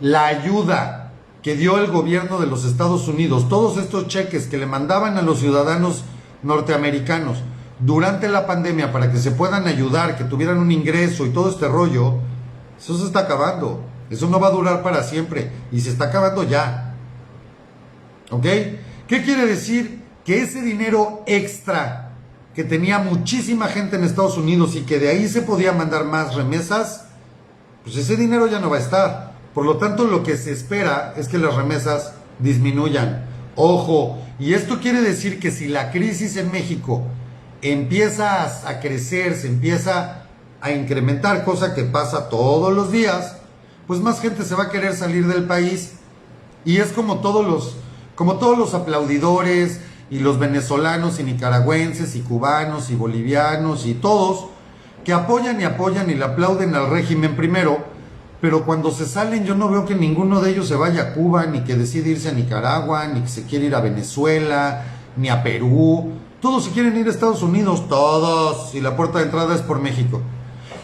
La ayuda que dio el gobierno de los Estados Unidos, todos estos cheques que le mandaban a los ciudadanos norteamericanos durante la pandemia para que se puedan ayudar, que tuvieran un ingreso y todo este rollo, eso se está acabando. Eso no va a durar para siempre y se está acabando ya. ¿Ok? ¿Qué quiere decir? Que ese dinero extra que tenía muchísima gente en Estados Unidos y que de ahí se podía mandar más remesas, pues ese dinero ya no va a estar. Por lo tanto, lo que se espera es que las remesas disminuyan. Ojo, y esto quiere decir que si la crisis en México empieza a crecer, se empieza a incrementar, cosa que pasa todos los días, pues más gente se va a querer salir del país. Y es como todos los aplaudidores y los venezolanos y nicaragüenses y cubanos y bolivianos y todos que apoyan y le aplauden al régimen primero, pero cuando se salen yo no veo que ninguno de ellos se vaya a Cuba, ni que decide irse a Nicaragua, ni que se quiere ir a Venezuela, ni a Perú. Todos se quieren ir a Estados Unidos, todos, y la puerta de entrada es por México.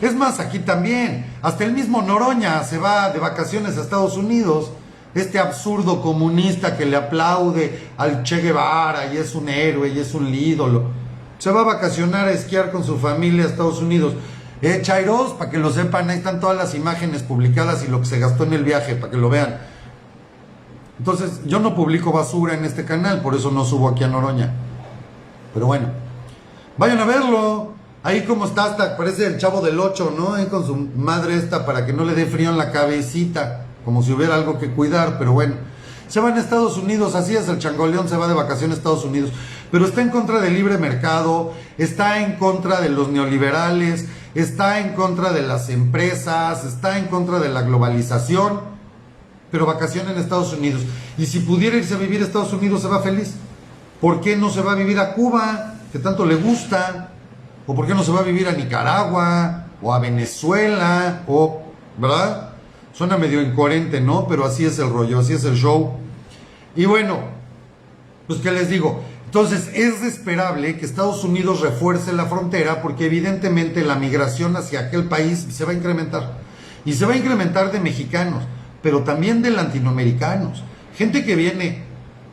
Es más, aquí también, hasta el mismo Noroña se va de vacaciones a Estados Unidos, este absurdo comunista que le aplaude al Che Guevara y es un héroe y es un ídolo, se va a vacacionar a esquiar con su familia a Estados Unidos. Chairos, para que lo sepan, ahí están todas las imágenes publicadas y lo que se gastó en el viaje, para que lo vean. Entonces, yo no publico basura en este canal, por eso no subo aquí a Noroña. Pero bueno, vayan a verlo. Ahí como está, hasta parece el Chavo del 8, ¿no? Ahí con su madre esta para que no le dé frío en la cabecita, como si hubiera algo que cuidar, pero bueno. Se van a Estados Unidos, así es, el changoleón se va de vacaciones a Estados Unidos, pero está en contra del libre mercado, está en contra de los neoliberales, está en contra de las empresas, está en contra de la globalización, pero vacaciona en Estados Unidos. Y si pudiera irse a vivir a Estados Unidos, se va feliz. ¿Por qué no se va a vivir a Cuba, que tanto le gusta? ¿O por qué no se va a vivir a Nicaragua o a Venezuela? O, ¿verdad? Suena medio incoherente, ¿no? Pero así es el rollo, así es el show. Y bueno, pues ¿qué les digo? Entonces es esperable que Estados Unidos refuerce la frontera porque evidentemente la migración hacia aquel país se va a incrementar. Y se va a incrementar de mexicanos, pero también de latinoamericanos. Gente que viene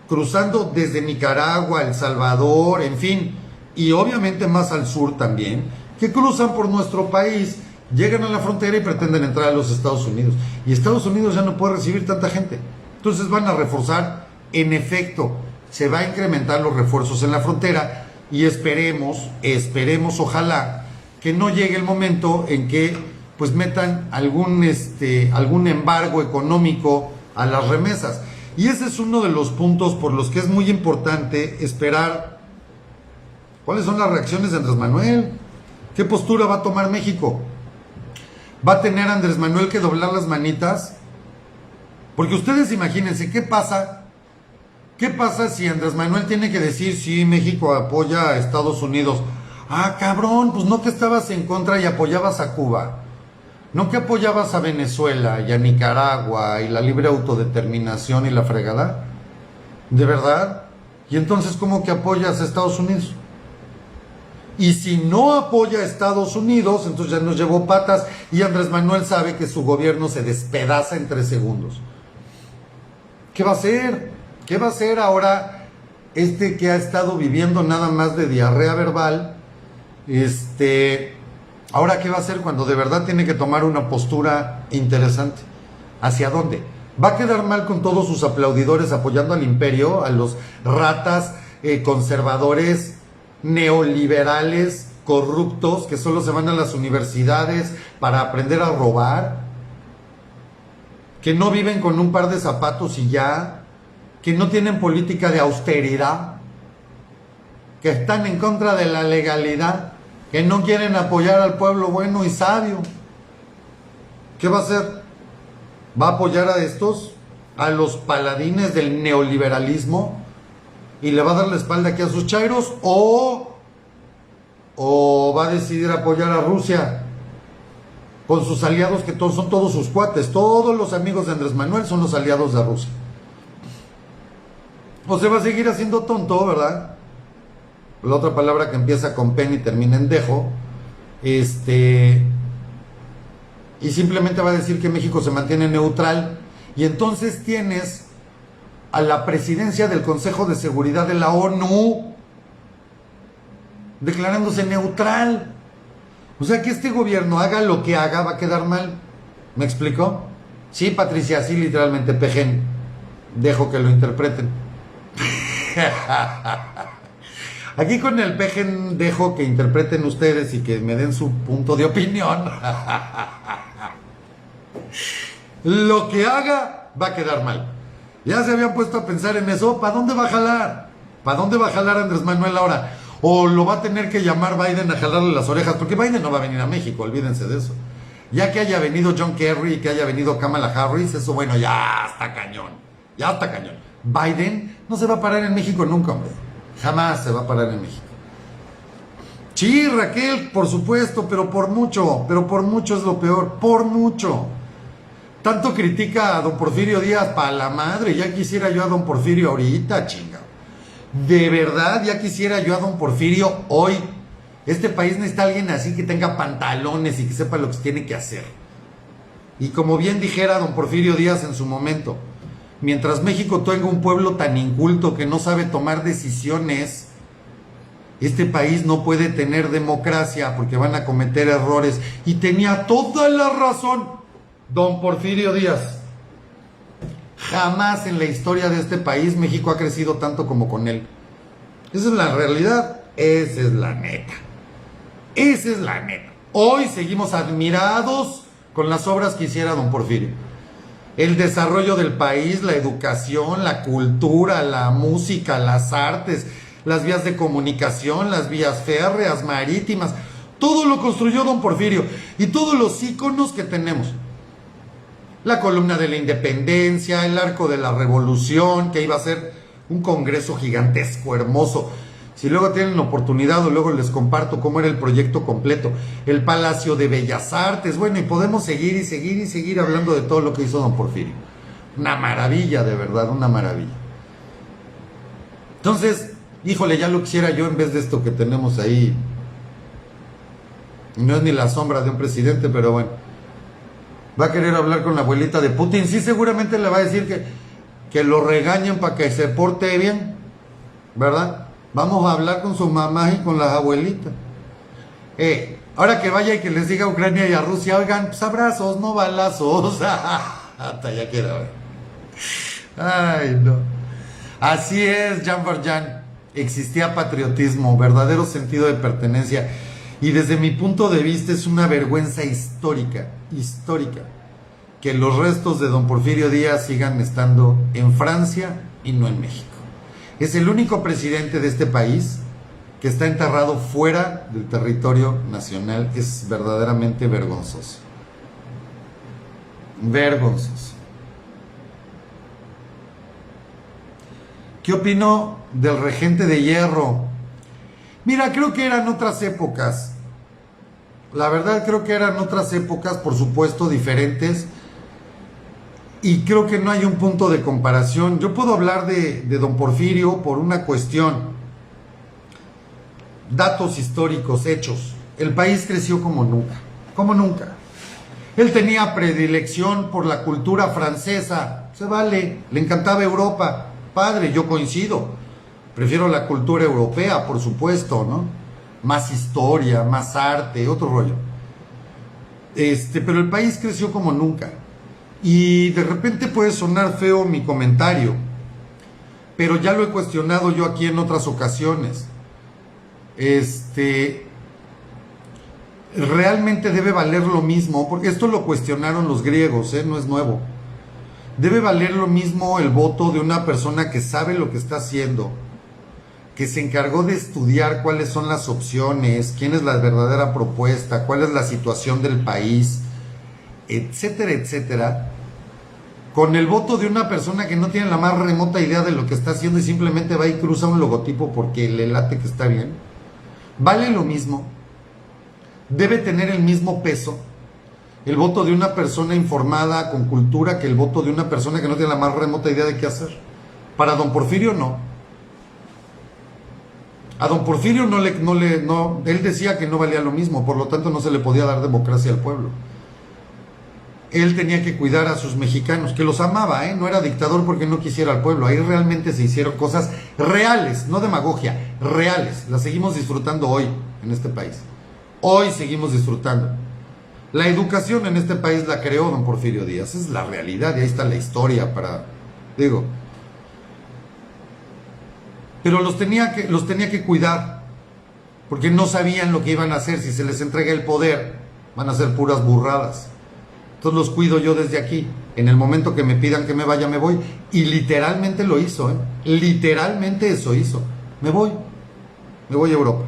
cruzando desde Nicaragua, El Salvador, en fin, y obviamente más al sur también, que cruzan por nuestro país, llegan a la frontera y pretenden entrar a los Estados Unidos. Y Estados Unidos ya no puede recibir tanta gente. Entonces van a reforzar, en efecto, se va a incrementar los refuerzos en la frontera y esperemos, ojalá, que no llegue el momento en que pues metan algún embargo económico a las remesas. Y ese es uno de los puntos por los que es muy importante esperar cuáles son las reacciones de Andrés Manuel, qué postura va a tomar México. ¿Va a tener Andrés Manuel que doblar las manitas? Porque ustedes imagínense, ¿qué pasa? ¿Qué pasa si Andrés Manuel tiene que decir sí, México apoya a Estados Unidos? Ah, cabrón, pues no que estabas en contra y apoyabas a Cuba. No que apoyabas a Venezuela y a Nicaragua y la libre autodeterminación y la fregada. ¿De verdad? ¿Y entonces cómo que apoyas a Estados Unidos? Y si no apoya a Estados Unidos, entonces ya nos llevó patas y Andrés Manuel sabe que su gobierno se despedaza en 3 segundos. ¿Qué va a hacer? ¿Qué va a hacer ahora que ha estado viviendo nada más de diarrea verbal? Ahora, ¿qué va a hacer cuando de verdad tiene que tomar una postura interesante? ¿Hacia dónde? ¿Va a quedar mal con todos sus aplaudidores apoyando al imperio, a los ratas conservadores, neoliberales, corruptos, que solo se van a las universidades para aprender a robar? ¿Que no viven con un par de zapatos y ya? ¿Que no tienen política de austeridad? ¿Que están en contra de la legalidad? ¿Que no quieren apoyar al pueblo bueno y sabio? ¿Qué va a hacer? ¿Va a apoyar a estos? ¿A los paladines del neoliberalismo? ¿Y le va a dar la espalda aquí a sus chairos? ¿O va a decidir apoyar a Rusia con sus aliados, que todos son todos sus cuates? Todos los amigos de Andrés Manuel son los aliados de Rusia. O se va a seguir haciendo tonto, ¿verdad? La otra palabra que empieza con pen y termina en dejo. Y simplemente va a decir que México se mantiene neutral. Y entonces tienes a la presidencia del Consejo de Seguridad de la ONU, declarándose neutral. O sea, que este gobierno haga lo que haga, va a quedar mal. ¿Me explicó? Sí, Patricia, sí, literalmente, pejen. Dejo que lo interpreten. Aquí con el pejen dejo que interpreten ustedes y que me den su punto de opinión. Lo que haga va a quedar mal. Ya se habían puesto a pensar en eso. ¿Para dónde va a jalar? ¿Para dónde va a jalar Andrés Manuel ahora? O lo va a tener que llamar Biden a jalarle las orejas, porque Biden no va a venir a México, olvídense de eso. Ya que haya venido John Kerry y que haya venido Kamala Harris, eso bueno, ya está cañón. Ya está cañón. Biden no se va a parar en México nunca, hombre. Jamás se va a parar en México. Sí, Raquel, por supuesto, pero por mucho es lo peor, por mucho. Tanto critica a don Porfirio Díaz, para la madre, ya quisiera yo a don Porfirio ahorita, chinga. De verdad, ya quisiera yo a don Porfirio hoy. Este país necesita a alguien así que tenga pantalones y que sepa lo que tiene que hacer. Y como bien dijera don Porfirio Díaz en su momento, mientras México tenga un pueblo tan inculto que no sabe tomar decisiones, este país no puede tener democracia porque van a cometer errores. Y tenía toda la razón don Porfirio Díaz. Jamás en la historia de este país México ha crecido tanto como con él. Esa es la realidad, esa es la neta. Esa es la neta. Hoy seguimos admirados con las obras que hiciera don Porfirio. El desarrollo del país, la educación, la cultura, la música, las artes, las vías de comunicación, las vías férreas, marítimas, todo lo construyó don Porfirio. Y todos los íconos que tenemos. La columna de la independencia, el arco de la revolución, que iba a ser un congreso gigantesco, hermoso. Si luego tienen la oportunidad o luego les comparto cómo era el proyecto completo. El Palacio de Bellas Artes, bueno, y podemos seguir y seguir y seguir hablando de todo lo que hizo don Porfirio. Una maravilla, de verdad, una maravilla. Entonces, híjole, ya lo quisiera yo en vez de esto que tenemos ahí. No es ni la sombra de un presidente, pero bueno. Va a querer hablar con la abuelita de Putin. Sí, seguramente le va a decir que lo regañen para que se porte bien, ¿verdad? Vamos a hablar con su mamá y con las abuelitas. Ahora que vaya y que les diga a Ucrania y a Rusia, oigan, pues abrazos, no balazos. Hasta ya queda. Ay, no. Así es, Jean Valjean. Existía patriotismo, verdadero sentido de pertenencia. Y desde mi punto de vista es una vergüenza histórica, que los restos de don Porfirio Díaz sigan estando en Francia y no en México. Es el único presidente de este país que está enterrado fuera del territorio nacional. Es verdaderamente vergonzoso. Vergonzoso. ¿Qué opino del regente de hierro? Mira, creo que eran otras épocas. La verdad creo que eran otras épocas, por supuesto, diferentes. Y creo que no hay un punto de comparación. Yo puedo hablar de don Porfirio por una cuestión. Datos históricos, hechos. El país creció como nunca. Como nunca. Él tenía predilección por la cultura francesa. Se vale. Le encantaba Europa. Padre, yo coincido. Prefiero la cultura europea, por supuesto, ¿no? Más historia, más arte, otro rollo. Pero el país creció como nunca. Y de repente puede sonar feo mi comentario, pero ya lo he cuestionado yo aquí en otras ocasiones. Realmente debe valer lo mismo, porque esto lo cuestionaron los griegos, no es nuevo. Debe valer lo mismo el voto de una persona que sabe lo que está haciendo, que se encargó de estudiar cuáles son las opciones, quién es la verdadera propuesta, cuál es la situación del país, etcétera, etcétera, con el voto de una persona que no tiene la más remota idea de lo que está haciendo y simplemente va y cruza un logotipo porque le late que está bien. Vale lo mismo, debe tener el mismo peso el voto de una persona informada, con cultura, que el voto de una persona que no tiene la más remota idea de qué hacer. Para don Porfirio no. A don Porfirio él decía que no valía lo mismo, por lo tanto no se le podía dar democracia al pueblo. él tenía que cuidar a sus mexicanos, que los amaba, no era dictador porque no quisiera al pueblo. Ahí realmente se hicieron cosas reales, no demagogia, reales. Las seguimos disfrutando hoy en este país. Hoy seguimos disfrutando. La educación en este país la creó don Porfirio Díaz, esa es la realidad y ahí está la historia pero los tenía que cuidar, porque no sabían lo que iban a hacer. Si se les entrega el poder, van a hacer puras burradas. Entonces los cuido yo desde aquí. En el momento que me pidan que me vaya, me voy. Y literalmente lo hizo, literalmente eso hizo. Me voy a Europa.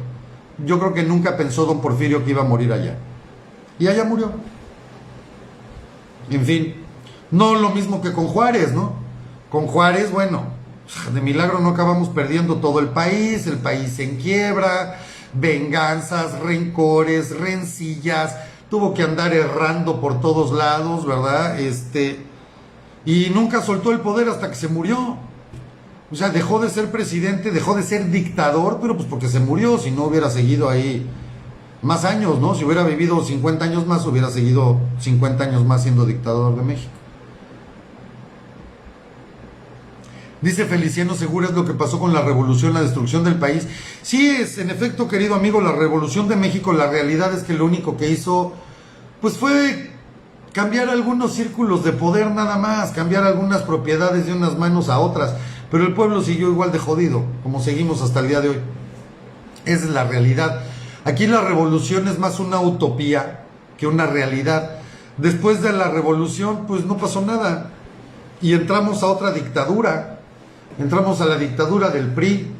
Yo creo que nunca pensó don Porfirio que iba a morir allá. Y allá murió. En fin, no lo mismo que con Juárez, ¿no? Con Juárez, bueno, de milagro no acabamos perdiendo todo el país en quiebra, venganzas, rencores, rencillas, tuvo que andar errando por todos lados, ¿verdad? Y nunca soltó el poder hasta que se murió. O sea, dejó de ser presidente, dejó de ser dictador, pero pues porque se murió. Si no hubiera seguido ahí más años, ¿no? Si hubiera vivido 50 años más, hubiera seguido 50 años más siendo dictador de México. Dice Feliciano Segura, es lo que pasó con la revolución, la destrucción del país. Sí es, en efecto, querido amigo, la revolución de México, la realidad es que lo único que hizo, pues fue cambiar algunos círculos de poder nada más, cambiar algunas propiedades de unas manos a otras, pero el pueblo siguió igual de jodido, como seguimos hasta el día de hoy. Esa es la realidad. Aquí la revolución es más una utopía que una realidad. Después de la revolución, pues no pasó nada. Y entramos a otra dictadura. Entramos a la dictadura del PRI.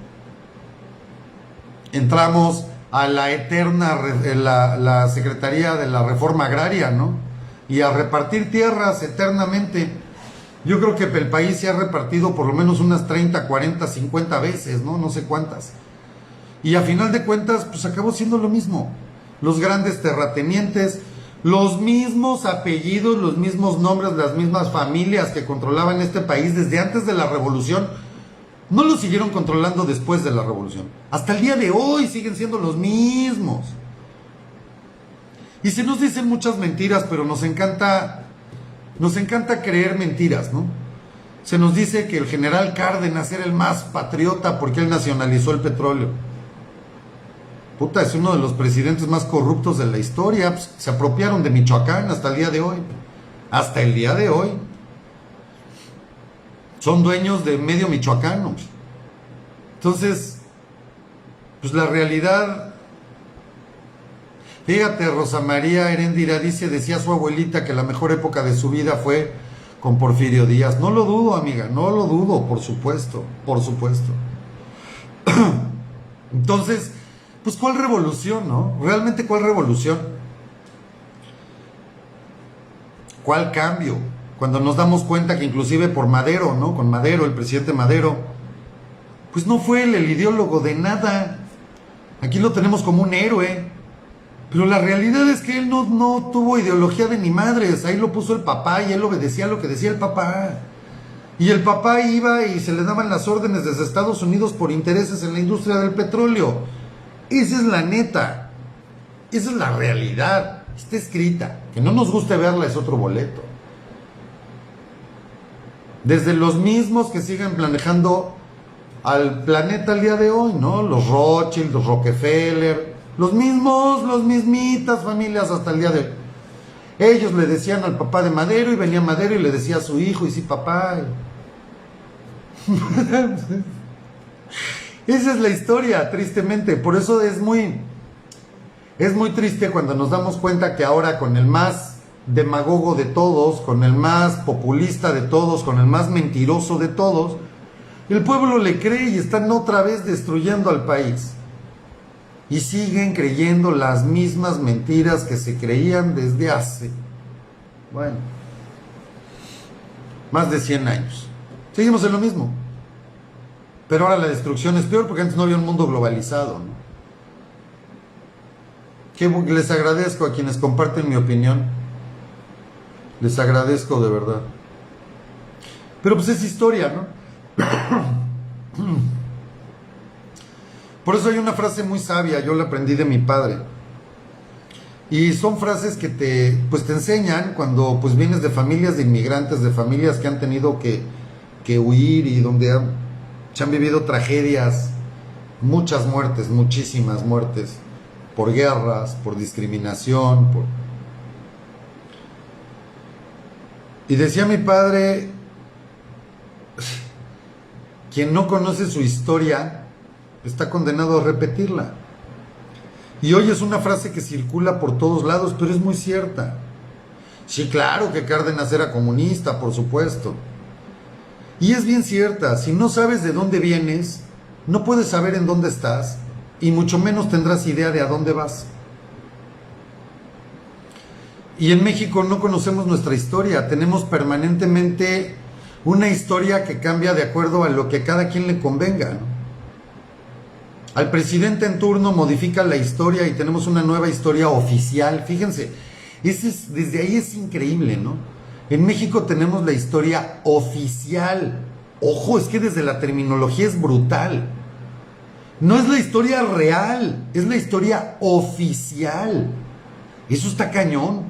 Entramos a la eterna, la Secretaría de la Reforma Agraria, ¿no? Y a repartir tierras eternamente. Yo creo que el país se ha repartido por lo menos unas 30, 40, 50 veces, ¿no? No sé cuántas. Y a final de cuentas, pues acabó siendo lo mismo. Los grandes terratenientes, los mismos apellidos, los mismos nombres, las mismas familias que controlaban este país desde antes de la revolución, no lo siguieron controlando después de la revolución. Hasta el día de hoy siguen siendo los mismos. Y se nos dicen muchas mentiras, pero nos encanta creer mentiras, ¿no? Se nos dice que el general Cárdenas era el más patriota porque él nacionalizó el petróleo. Puta, es uno de los presidentes más corruptos de la historia. Pues, se apropiaron de Michoacán hasta el día de hoy. Hasta el día de hoy. Son dueños de medio michoacano. Entonces, pues la realidad... Fíjate, Rosa María Heréndira decía su abuelita que la mejor época de su vida fue con Porfirio Díaz. No lo dudo, amiga, no lo dudo, por supuesto, por supuesto. Entonces... pues ¿cuál revolución, no? Realmente ¿cuál revolución? ¿Cuál cambio? Cuando nos damos cuenta que inclusive por Madero, ¿no? Con Madero, el presidente Madero, pues no fue él el ideólogo de nada. Aquí lo tenemos como un héroe. Pero la realidad es que él no tuvo ideología de ni madres. Ahí lo puso el papá y él obedecía lo que decía el papá. Y el papá iba y se le daban las órdenes desde Estados Unidos por intereses en la industria del petróleo. Esa es la neta, esa es la realidad, está escrita. Que no nos guste verla es otro boleto. Desde los mismos que siguen manejando al planeta al día de hoy, ¿no? Los Rothschild, los Rockefeller, los mismitas familias hasta el día de hoy. Ellos le decían al papá de Madero y venía Madero y le decía a su hijo y sí papá. Esa es la historia, tristemente. Por eso es muy triste cuando nos damos cuenta que ahora con el más demagogo de todos, con el más populista de todos, con el más mentiroso de todos, el pueblo le cree y están otra vez destruyendo al país. Y siguen creyendo las mismas mentiras que se creían desde hace, bueno, más de 100 años. Seguimos en lo mismo. Pero ahora la destrucción es peor porque antes no había un mundo globalizado, ¿no? Que les agradezco a quienes comparten mi opinión. Les agradezco de verdad. Pero pues es historia, ¿no? Por eso hay una frase muy sabia, yo la aprendí de mi padre. Y son frases que pues te enseñan cuando pues vienes de familias de inmigrantes, de familias que han tenido que huir y donde se han vivido tragedias, muchas muertes, muchísimas muertes, por guerras, por discriminación, por... Y decía mi padre, quien no conoce su historia está condenado a repetirla. Y hoy es una frase que circula por todos lados, pero es muy cierta. Sí, claro que Cárdenas era comunista, por supuesto. Y es bien cierta, si no sabes de dónde vienes, no puedes saber en dónde estás, y mucho menos tendrás idea de a dónde vas. Y en México no conocemos nuestra historia, tenemos permanentemente una historia que cambia de acuerdo a lo que a cada quien le convenga, ¿no? Al presidente en turno modifica la historia y tenemos una nueva historia oficial. Fíjense, desde ahí es increíble, ¿no? En México tenemos la historia oficial. Ojo, es que desde la terminología es brutal. No es la historia real, es la historia oficial. Eso está cañón.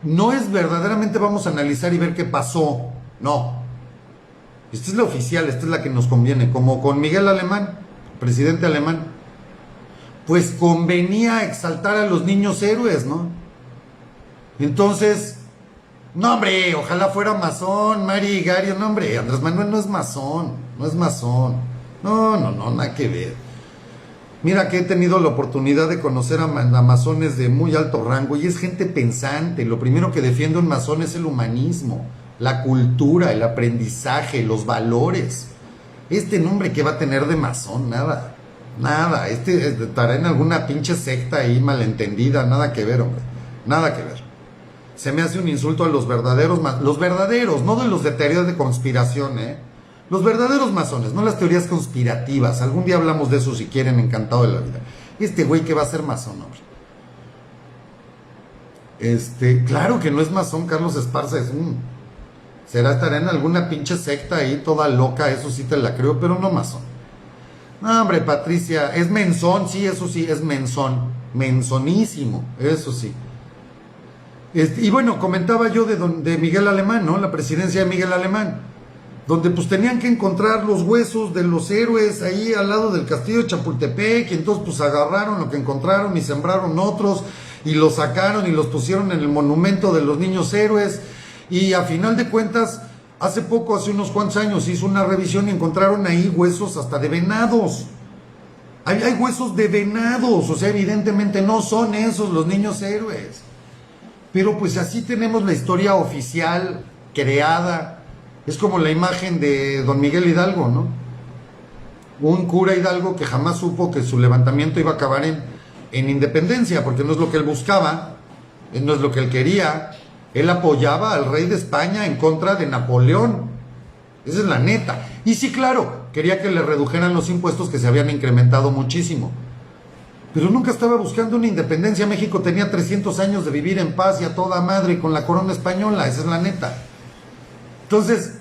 No es verdaderamente vamos a analizar y ver qué pasó. No. Esta es la oficial, esta es la que nos conviene. Como con Miguel Alemán, presidente alemán. Pues convenía exaltar a los niños héroes, ¿no? Entonces, no hombre, ojalá fuera masón, Mari Gario, no hombre, Andrés Manuel no es masón, no es masón. No, nada que ver. Mira que he tenido la oportunidad de conocer a masones de muy alto rango y es gente pensante. Lo primero que defiende un masón es el humanismo, la cultura, el aprendizaje, los valores. Este nombre que va a tener de masón, nada. Estará en alguna pinche secta ahí malentendida, nada que ver, hombre. Nada que ver. Se me hace un insulto a los verdaderos, no de los de teorías de conspiración, Los verdaderos masones, no las teorías conspirativas. Algún día hablamos de eso si quieren, encantado de la vida. Este güey que va a ser masón, hombre. Claro que no es masón, Carlos Esparza es un... estará en alguna pinche secta ahí toda loca, eso sí te la creo, pero no masón. No, hombre, Patricia, es menzón, sí, eso sí, es menzón. Menzonísimo, eso sí. Y bueno, comentaba yo de Miguel Alemán, ¿no? La presidencia de Miguel Alemán, donde pues tenían que encontrar los huesos de los héroes ahí al lado del castillo de Chapultepec, y entonces pues agarraron lo que encontraron y sembraron otros, y los sacaron y los pusieron en el monumento de los niños héroes, y a final de cuentas, hace unos cuantos años, hizo una revisión y encontraron ahí huesos hasta de venados. Hay huesos de venados, o sea, evidentemente no son esos los niños héroes. Pero pues así tenemos la historia oficial creada. Es como la imagen de don Miguel Hidalgo, ¿no? Un cura Hidalgo que jamás supo que su levantamiento iba a acabar en independencia, porque no es lo que él buscaba, no es lo que él quería. Él apoyaba al rey de España en contra de Napoleón. Esa es la neta. Y sí, claro, quería que le redujeran los impuestos que se habían incrementado muchísimo. Pero nunca estaba buscando una independencia. México tenía 300 años de vivir en paz y a toda madre con la corona española. Esa es la neta. Entonces,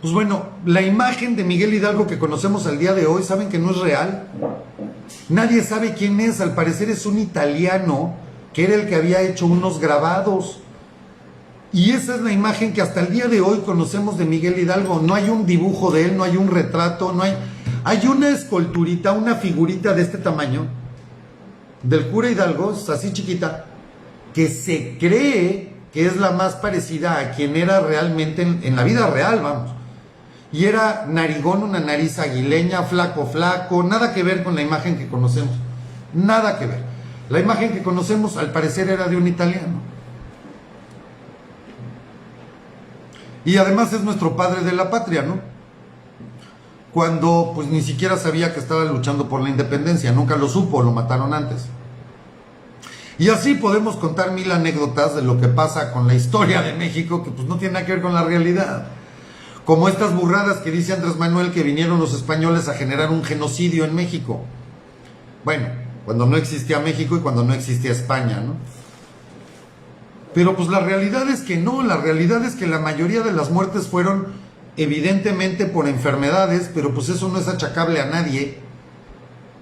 pues bueno, la imagen de Miguel Hidalgo que conocemos al día de hoy, ¿saben que no es real? Nadie sabe quién es. Al parecer es un italiano que era el que había hecho unos grabados. Y esa es la imagen que hasta el día de hoy conocemos de Miguel Hidalgo. No hay un dibujo de él, no hay un retrato, no hay... Hay una esculturita, una figurita de este tamaño, del cura Hidalgo, así chiquita, que se cree que es la más parecida a quien era realmente en la vida real, vamos. Y era narigón, una nariz aguileña, flaco, nada que ver con la imagen que conocemos. Nada que ver. La imagen que conocemos al parecer era de un italiano. Y además es nuestro padre de la patria, ¿no? Cuando pues ni siquiera sabía que estaba luchando por la independencia, nunca lo supo, lo mataron antes. Y así podemos contar mil anécdotas de lo que pasa con la historia de México, que pues no tiene nada que ver con la realidad. Como estas burradas que dice Andrés Manuel que vinieron los españoles a generar un genocidio en México. Bueno, cuando no existía México y cuando no existía España, ¿no? Pero pues la realidad es que no, la realidad es que la mayoría de las muertes fueron evidentemente por enfermedades, pero pues eso no es achacable a nadie.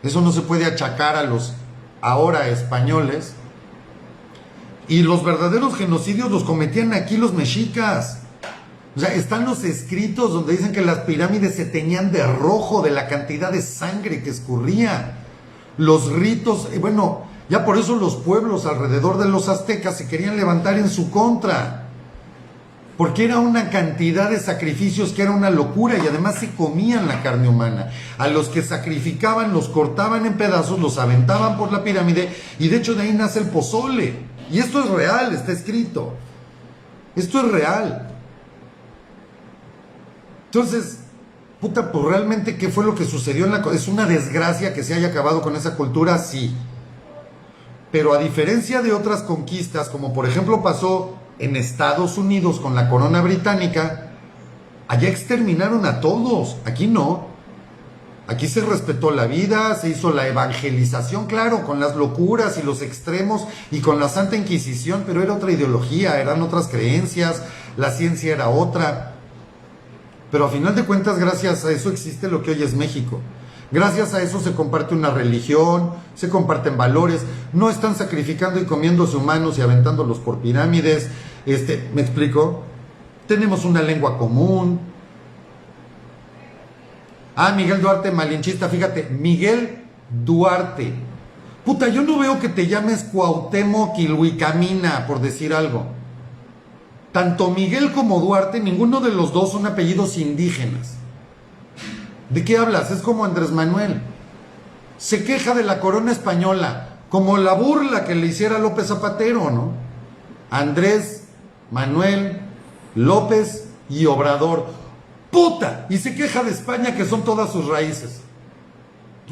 Eso no se puede achacar ahora españoles, y los verdaderos genocidios los cometían aquí los mexicas. O sea, están los escritos donde dicen que las pirámides se teñían de rojo de la cantidad de sangre que escurría. Los ritos, bueno, ya por eso los pueblos alrededor de los aztecas se querían levantar en su contra. Porque era una cantidad de sacrificios que era una locura y además se comían la carne humana. A los que sacrificaban los cortaban en pedazos, los aventaban por la pirámide y de hecho de ahí nace el pozole. Y esto es real, está escrito. Esto es real. Entonces, puta, pues realmente, ¿qué fue lo que sucedió en la... ¿Es una desgracia que se haya acabado con esa cultura? Sí. Pero a diferencia de otras conquistas, como por ejemplo pasó en Estados Unidos con la corona británica, allá exterminaron a todos. Aquí no. Aquí se respetó la vida, se hizo la evangelización, claro, con las locuras y los extremos y con la Santa Inquisición, pero era otra ideología, eran otras creencias, la ciencia era otra. Pero a final de cuentas, gracias a eso existe lo que hoy es México. Gracias a eso se comparte una religión, se comparten valores, no están sacrificando y comiéndose humanos y aventándolos por pirámides. ¿Me explico? Tenemos una lengua común. Ah, Miguel Duarte, malinchista, fíjate, Miguel Duarte. Puta, yo no veo que te llames Cuauhtémoc Ilhuicamina, por decir algo. Tanto Miguel como Duarte, ninguno de los dos son apellidos indígenas. ¿De qué hablas? Es como Andrés Manuel. Se queja de la corona española, como la burla que le hiciera López Zapatero, ¿no? Andrés, Manuel, López y Obrador. ¡Puta! Y se queja de España, que son todas sus raíces.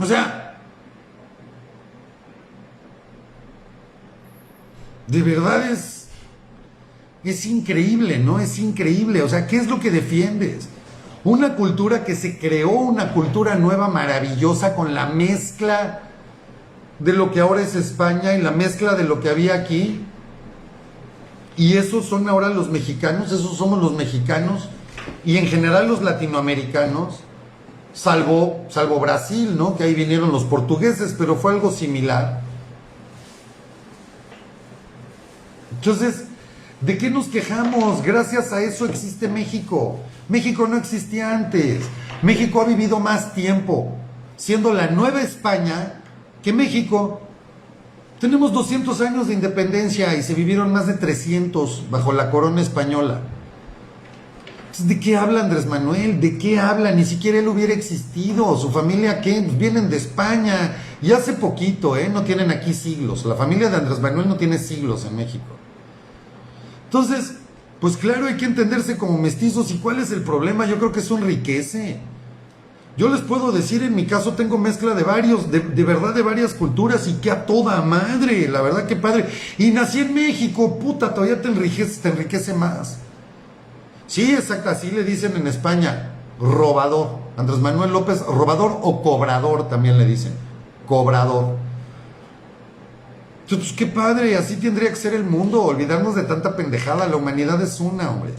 O sea, de verdad es increíble, ¿no? Es increíble. O sea, ¿qué es lo que defiendes? Una cultura que se creó, una cultura nueva, maravillosa, con la mezcla de lo que ahora es España y la mezcla de lo que había aquí. Y esos son ahora los mexicanos, esos somos los mexicanos. Y en general los latinoamericanos, salvo Brasil, ¿no? Que ahí vinieron los portugueses, pero fue algo similar. Entonces, ¿de qué nos quejamos? Gracias a eso existe México. México no existía antes. México ha vivido más tiempo, siendo la Nueva España, que México. Tenemos 200 años de independencia y se vivieron más de 300 bajo la corona española. ¿De qué habla Andrés Manuel? ¿De qué habla? Ni siquiera él hubiera existido. ¿Su familia qué? Pues vienen de España. Y hace poquito, no tienen aquí siglos. La familia de Andrés Manuel no tiene siglos en México. Entonces, pues claro, hay que entenderse como mestizos. ¿Y cuál es el problema? Yo creo que eso enriquece. Yo les puedo decir, en mi caso tengo mezcla de varios, de verdad de varias culturas, y que a toda madre, la verdad que padre. Y nací en México, puta, todavía te enriquece más. Sí, exacto, así le dicen en España, robador. Andrés Manuel López, robador o cobrador también le dicen, cobrador. Pues qué padre, así tendría que ser el mundo, olvidarnos de tanta pendejada, la humanidad es una, hombre.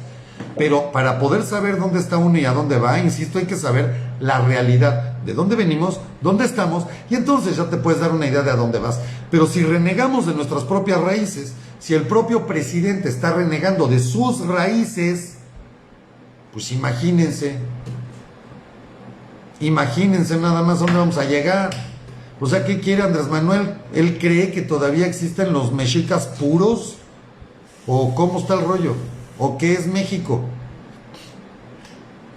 Pero para poder saber dónde está uno y a dónde va, insisto, hay que saber la realidad, de dónde venimos, dónde estamos, y entonces ya te puedes dar una idea de a dónde vas. Pero si renegamos de nuestras propias raíces, si el propio presidente está renegando de sus raíces, pues imagínense nada más dónde vamos a llegar. O sea, ¿qué quiere Andrés Manuel? ¿Él cree que todavía existen los mexicas puros? ¿O cómo está el rollo? ¿O qué es México?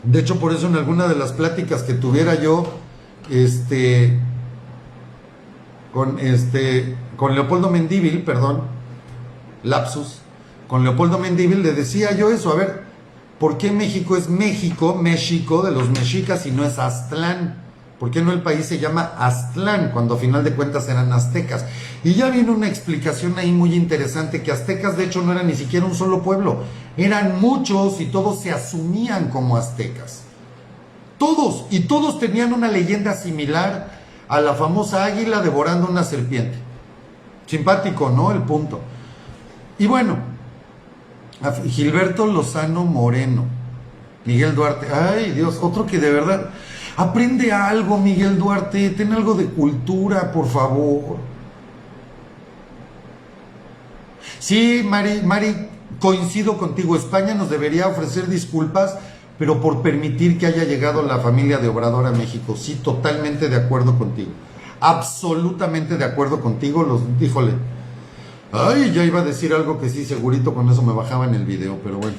De hecho, por eso en alguna de las pláticas que tuviera yo, con Leopoldo Mendívil, perdón, lapsus, con Leopoldo Mendívil le decía yo eso, a ver, ¿por qué México es México de los mexicas y no es Aztlán? ¿Por qué no el país se llama Aztlán cuando a final de cuentas eran aztecas? Y ya viene una explicación ahí muy interesante, que aztecas de hecho no eran ni siquiera un solo pueblo, eran muchos y todos se asumían como aztecas. Todos, y todos tenían una leyenda similar a la famosa águila devorando una serpiente. Simpático, ¿no? El punto. Y bueno, Gilberto Lozano Moreno, Miguel Duarte, ay Dios, otro que de verdad... Aprende algo, Miguel Duarte, ten algo de cultura, por favor. Sí, Mari, coincido contigo. España nos debería ofrecer disculpas, pero por permitir que haya llegado la familia de Obrador a México. Sí, totalmente de acuerdo contigo. Absolutamente de acuerdo contigo. Híjole. Ay, ya iba a decir algo que sí, segurito con eso me bajaba en el video, pero bueno.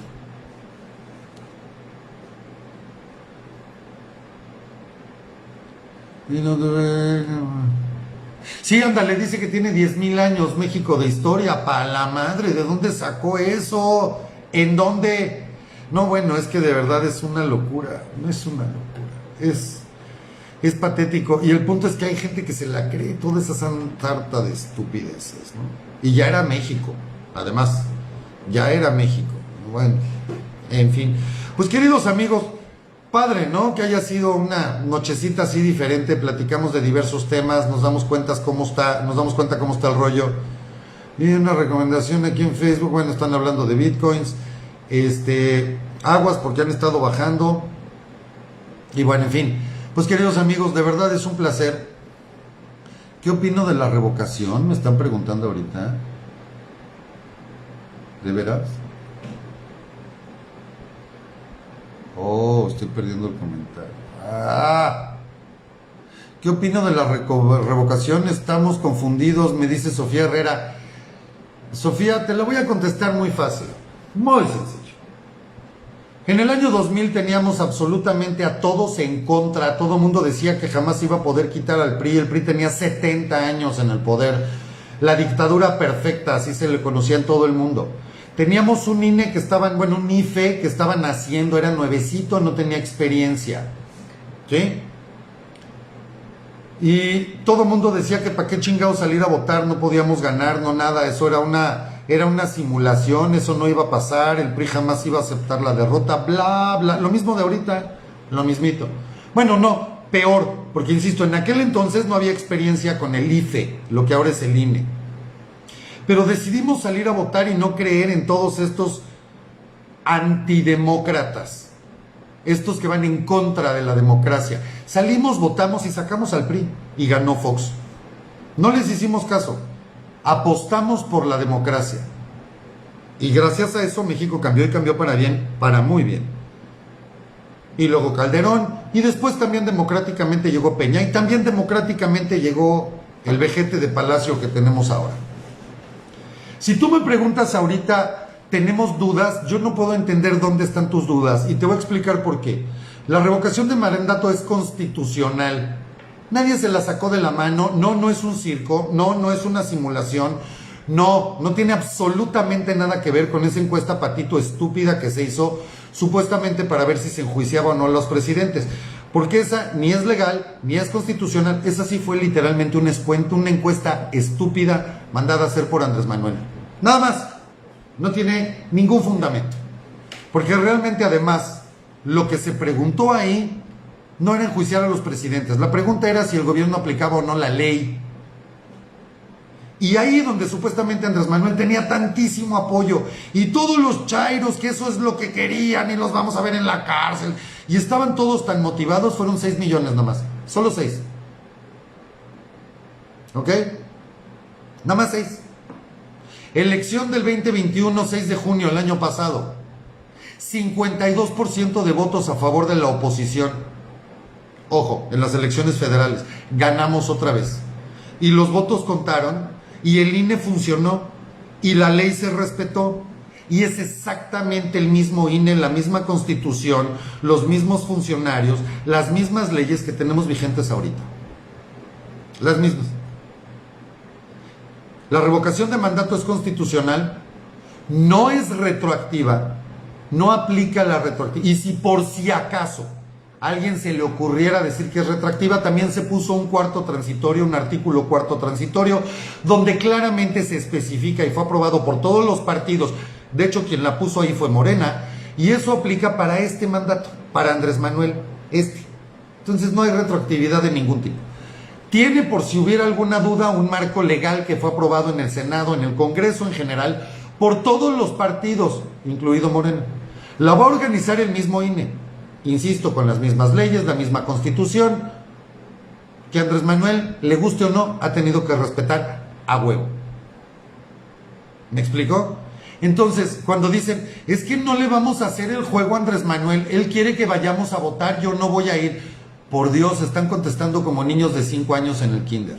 Sí, ándale, dice que tiene 10,000 años México de historia. Pa' la madre, ¿de dónde sacó eso? ¿En dónde? No, bueno, es que de verdad es una locura. No es una locura. Es patético. Y el punto es que hay gente que se la cree, toda esa sarta de estupideces, ¿no? Y ya era México, además. Ya era México. Bueno, en fin. Pues queridos amigos, padre, ¿no? Que haya sido una nochecita así diferente, platicamos de diversos temas, nos damos cuenta cómo está el rollo. Y una recomendación aquí en Facebook, bueno, están hablando de bitcoins, aguas porque han estado bajando. Y bueno, en fin, pues queridos amigos, de verdad es un placer. ¿Qué opino de la revocación? Me están preguntando ahorita. ¿De veras? Oh, estoy perdiendo el comentario. ¿Qué opino de la revocación? Estamos confundidos, me dice Sofía Herrera. Sofía, te la voy a contestar muy fácil, muy sencillo. En el año 2000 teníamos absolutamente a todos en contra, todo el mundo decía que jamás iba a poder quitar al PRI, el PRI tenía 70 años en el poder, la dictadura perfecta, así se le conocía en todo el mundo. Teníamos un INE que estaban, bueno, un IFE que estaba naciendo, era nuevecito, no tenía experiencia, ¿sí? Y todo el mundo decía que para qué chingados salir a votar, no podíamos ganar, no nada, eso era una simulación, eso no iba a pasar, el PRI jamás iba a aceptar la derrota, bla, bla, lo mismo de ahorita, lo mismito. Bueno, no, peor, porque insisto, en aquel entonces no había experiencia con el IFE, lo que ahora es el INE. Pero decidimos salir a votar y no creer en todos estos antidemócratas, estos que van en contra de la democracia. Salimos, votamos y sacamos al PRI y ganó Fox. No les hicimos caso, apostamos por la democracia. Y gracias a eso México cambió y cambió para bien, para muy bien. Y luego Calderón, y después también democráticamente llegó Peña, y también democráticamente llegó el vejete de Palacio que tenemos ahora. Si tú me preguntas ahorita, ¿tenemos dudas? Yo no puedo entender dónde están tus dudas y te voy a explicar por qué. La revocación de mandato es constitucional. Nadie se la sacó de la mano, no es un circo, no es una simulación, no tiene absolutamente nada que ver con esa encuesta patito estúpida que se hizo supuestamente para ver si se enjuiciaba o no a los presidentes. Porque esa ni es legal, ni es constitucional, esa sí fue literalmente una encuesta estúpida mandada a hacer por Andrés Manuel. Nada más, no tiene ningún fundamento. Porque realmente además, lo que se preguntó ahí no era enjuiciar a los presidentes, la pregunta era si el gobierno aplicaba o no la ley. Y ahí donde supuestamente Andrés Manuel tenía tantísimo apoyo y todos los chairos que eso es lo que querían y los vamos a ver en la cárcel y estaban todos tan motivados, fueron 6 millones nomás, solo 6. ¿Ok? Nada más 6. Elección del 2021, 6 de junio, el año pasado. 52% de votos a favor de la oposición. Ojo, en las elecciones federales. Ganamos otra vez. Y los votos contaron. Y el INE funcionó y la ley se respetó y es exactamente el mismo INE, la misma constitución, los mismos funcionarios, las mismas leyes que tenemos vigentes ahorita. Las mismas. La revocación de mandato es constitucional, no es retroactiva, no aplica la retroactividad. Y si por si acaso a alguien se le ocurriera decir que es retroactiva, también se puso un cuarto transitorio, un artículo cuarto transitorio, donde claramente se especifica y fue aprobado por todos los partidos. De hecho, quien la puso ahí fue Morena, y eso aplica para este mandato, para Andrés Manuel, Entonces no hay retroactividad de ningún tipo. Tiene, por si hubiera alguna duda, un marco legal que fue aprobado en el Senado, en el Congreso en general, por todos los partidos, incluido Morena. La va a organizar el mismo INE. Insisto, con las mismas leyes, la misma constitución, que Andrés Manuel, le guste o no, ha tenido que respetar a huevo. ¿Me explicó? Entonces, cuando dicen, es que no le vamos a hacer el juego a Andrés Manuel, él quiere que vayamos a votar, yo no voy a ir. Por Dios, están contestando como niños de 5 años en el kinder.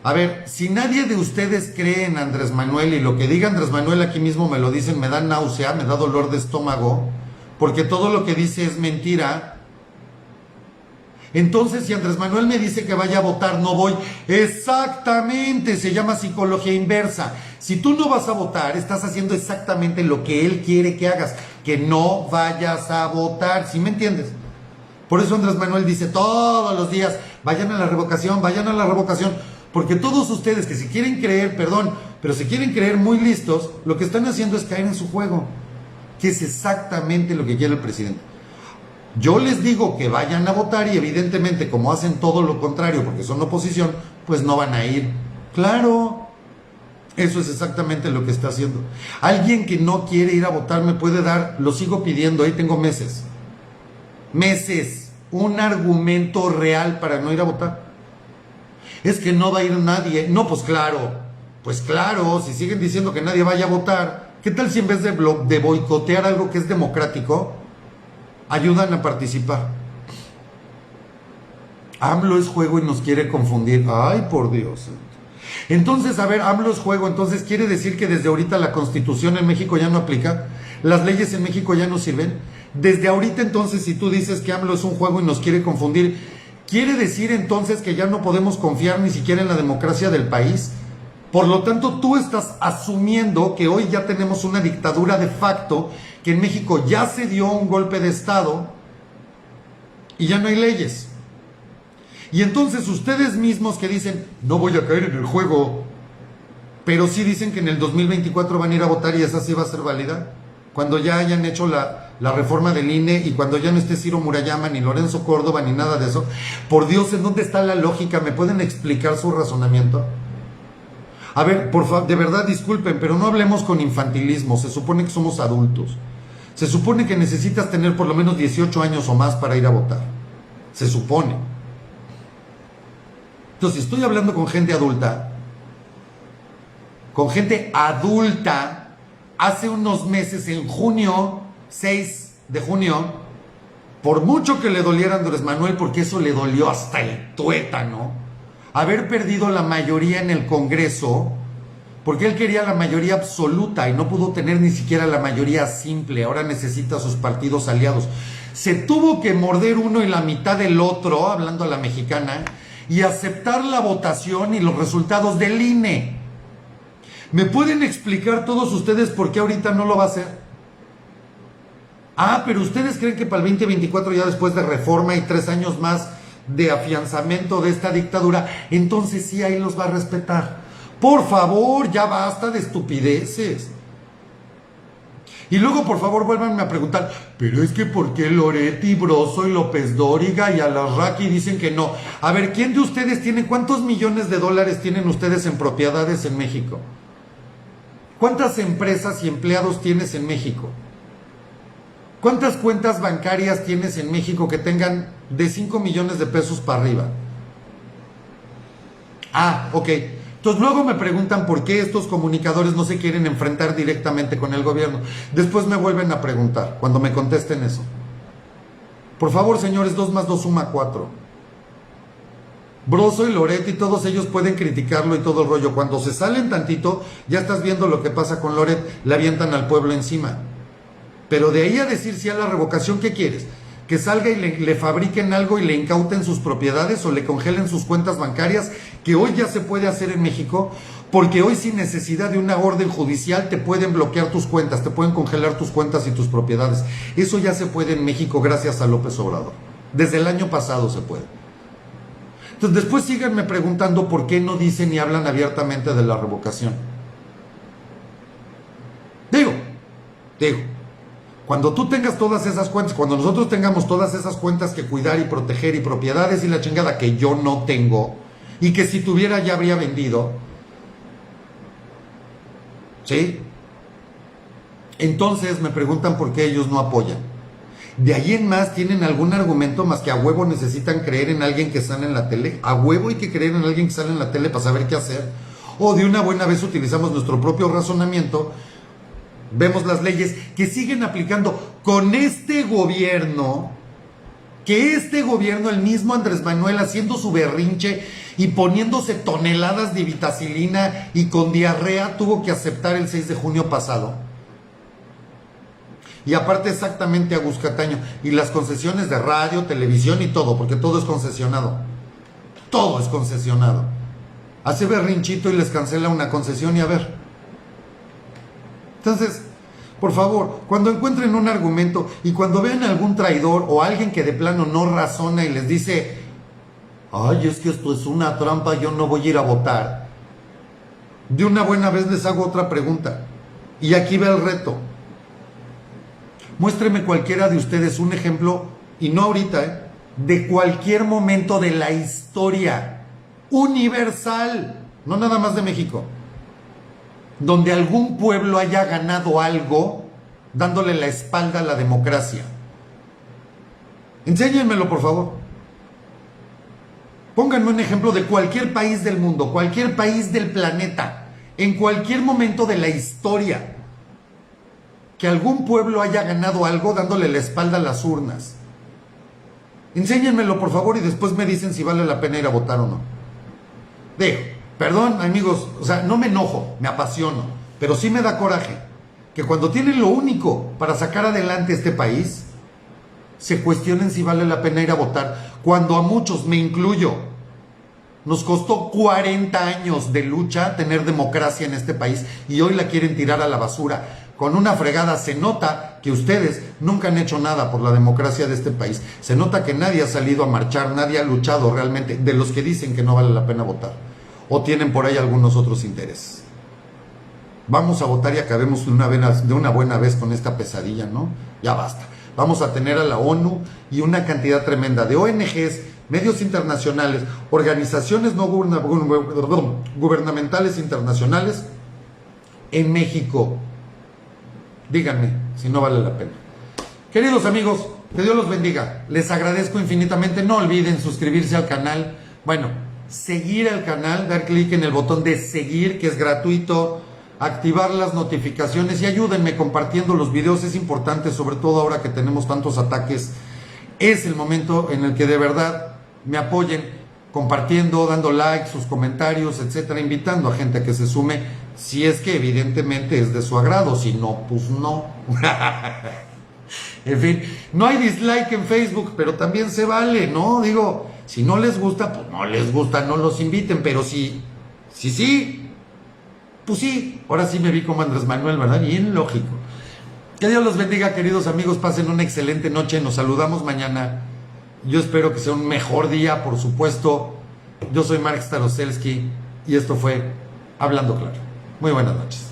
A ver, si nadie de ustedes cree en Andrés Manuel, y lo que diga Andrés Manuel aquí mismo me lo dicen, me da náusea, me da dolor de estómago, porque todo lo que dice es mentira. Entonces, si Andrés Manuel me dice que vaya a votar, no voy. Exactamente, se llama psicología inversa. Si tú no vas a votar, estás haciendo exactamente lo que él quiere que hagas, que no vayas a votar, ¿sí me entiendes? Por eso Andrés Manuel dice todos los días, vayan a la revocación, porque todos ustedes que si quieren creer, perdón, pero si quieren creer muy listos, lo que están haciendo es caer en su juego, que es exactamente lo que quiere el presidente. Yo les digo que vayan a votar y evidentemente como hacen todo lo contrario porque son oposición, pues no van a ir. Claro, eso es exactamente lo que está haciendo. Alguien que no quiere ir a votar me puede dar, lo sigo pidiendo, ahí tengo meses, un argumento real para no ir a votar. Es que no va a ir nadie. No, pues claro, si siguen diciendo que nadie vaya a votar, ¿qué tal si en vez de boicotear algo que es democrático, ayudan a participar? AMLO es juego y nos quiere confundir. Ay, por Dios. Entonces, a ver, AMLO es juego, entonces quiere decir que desde ahorita la Constitución en México ya no aplica, las leyes en México ya no sirven. Desde ahorita entonces, si tú dices que AMLO es un juego y nos quiere confundir, ¿quiere decir entonces que ya no podemos confiar ni siquiera en la democracia del país? Por lo tanto, tú estás asumiendo que hoy ya tenemos una dictadura de facto, que en México ya se dio un golpe de Estado y ya no hay leyes. Y entonces ustedes mismos que dicen, no voy a caer en el juego, pero sí dicen que en el 2024 van a ir a votar y esa sí va a ser válida, cuando ya hayan hecho la reforma del INE y cuando ya no esté Ciro Murayama, ni Lorenzo Córdoba, ni nada de eso. Por Dios, ¿en dónde está la lógica? ¿Me pueden explicar su razonamiento? A ver, por favor, de verdad disculpen, pero no hablemos con infantilismo. Se supone que somos adultos. Se supone que necesitas tener por lo menos 18 años o más para ir a votar. Se supone. Entonces, si estoy hablando con gente adulta, hace unos meses, en junio, 6 de junio, por mucho que le doliera a Andrés Manuel, porque eso le dolió hasta el tuétano, haber perdido la mayoría en el Congreso, porque él quería la mayoría absoluta y no pudo tener ni siquiera la mayoría simple, ahora necesita sus partidos aliados. Se tuvo que morder uno y la mitad del otro, hablando a la mexicana, y aceptar la votación y los resultados del INE. ¿Me pueden explicar todos ustedes por qué ahorita no lo va a hacer? Ah, pero ustedes creen que para el 2024, ya después de reforma y 3 años más de afianzamiento de esta dictadura, entonces sí ahí los va a respetar. Por favor, ya basta de estupideces. Y luego, por favor, vuélvanme a preguntar, pero es que ¿por qué Loretti, Broso y López Dóriga y Alarraqui dicen que no? A ver, ¿quién de ustedes tiene, cuántos millones de dólares tienen ustedes en propiedades en México? ¿Cuántas empresas y empleados tienes en México? ¿Cuántas cuentas bancarias tienes en México que tengan de 5 millones de pesos para arriba? Ah, ok. Entonces luego me preguntan por qué estos comunicadores no se quieren enfrentar directamente con el gobierno. Después me vuelven a preguntar, cuando me contesten eso. Por favor, señores, 2 más 2 suma 4. Broso y Loretti, todos ellos pueden criticarlo y todo el rollo. Cuando se salen tantito, ya estás viendo lo que pasa con Loret, le avientan al pueblo encima. Pero de ahí a decir si a la revocación, ¿qué quieres? ¿Que salga y le fabriquen algo y le incauten sus propiedades o le congelen sus cuentas bancarias? Que hoy ya se puede hacer en México, porque hoy sin necesidad de una orden judicial te pueden bloquear tus cuentas, te pueden congelar tus cuentas y tus propiedades. Eso ya se puede en México gracias a López Obrador. Desde el año pasado se puede. Entonces después síganme preguntando por qué no dicen ni hablan abiertamente de la revocación. Digo, cuando tú tengas todas esas cuentas, cuando nosotros tengamos todas esas cuentas que cuidar y proteger y propiedades y la chingada que yo no tengo y que si tuviera ya habría vendido, ¿sí? Entonces me preguntan por qué ellos no apoyan. De ahí en más, ¿tienen algún argumento más que a huevo necesitan creer en alguien que sale en la tele? A huevo hay que creer en alguien que sale en la tele para saber qué hacer. o de una buena vez utilizamos nuestro propio razonamiento, vemos las leyes que siguen aplicando con este gobierno, que este gobierno, el mismo Andrés Manuel haciendo su berrinche y poniéndose toneladas de vitacilina y con diarrea, tuvo que aceptar el 6 de junio pasado. Y aparte exactamente Agus Cataño, y las concesiones de radio, televisión y todo, porque todo es concesionado. Todo es concesionado. Hace berrinchito y les cancela una concesión y a ver. Entonces, por favor, cuando encuentren un argumento y cuando vean a algún traidor o alguien que de plano no razona y les dice, ay, es que esto es una trampa, yo no voy a ir a votar, de una buena vez les hago otra pregunta. Y aquí va el reto. Muéstreme cualquiera de ustedes un ejemplo, y no ahorita, de cualquier momento de la historia universal, no nada más de México, donde algún pueblo haya ganado algo dándole la espalda a la democracia. Enséñenmelo, por favor. Pónganme un ejemplo de cualquier país del mundo, cualquier país del planeta, en cualquier momento de la historia, que algún pueblo haya ganado algo dándole la espalda a las urnas. Enséñenmelo, por favor, y después me dicen si vale la pena ir a votar o no. Perdón, amigos, o sea, no me enojo, me apasiono, pero sí me da coraje que cuando tienen lo único para sacar adelante este país, se cuestionen si vale la pena ir a votar, cuando a muchos, me incluyo, nos costó 40 años de lucha tener democracia en este país y hoy la quieren tirar a la basura. Con una fregada se nota que ustedes nunca han hecho nada por la democracia de este país. Se nota que nadie ha salido a marchar, nadie ha luchado realmente, de los que dicen que no vale la pena votar. O tienen por ahí algunos otros intereses. Vamos a votar y acabemos de una buena vez con esta pesadilla, ¿no? Ya basta. Vamos a tener a la ONU y una cantidad tremenda de ONGs, medios internacionales, organizaciones no gubernamentales internacionales en México. Díganme si no vale la pena. Queridos amigos, que Dios los bendiga. Les agradezco infinitamente. No olviden suscribirse al canal. Bueno, seguir al canal, dar clic en el botón de seguir, que es gratuito, activar las notificaciones y ayúdenme compartiendo los videos. Es importante, sobre todo ahora que tenemos tantos ataques. Es el momento en el que de verdad me apoyen compartiendo, dando like, sus comentarios, etcétera, invitando a gente a que se sume, si es que evidentemente es de su agrado, si no, pues no. En fin, no hay dislike en Facebook, pero también se vale, ¿no? Digo, si no les gusta, pues no les gusta, no los inviten, pero sí, pues sí, ahora sí me vi como Andrés Manuel, ¿verdad? Bien lógico. Que Dios los bendiga, queridos amigos, pasen una excelente noche, nos saludamos mañana. Yo espero que sea un mejor día, por supuesto. Yo soy Mark Staroselski y esto fue Hablando Claro. Muy buenas noches.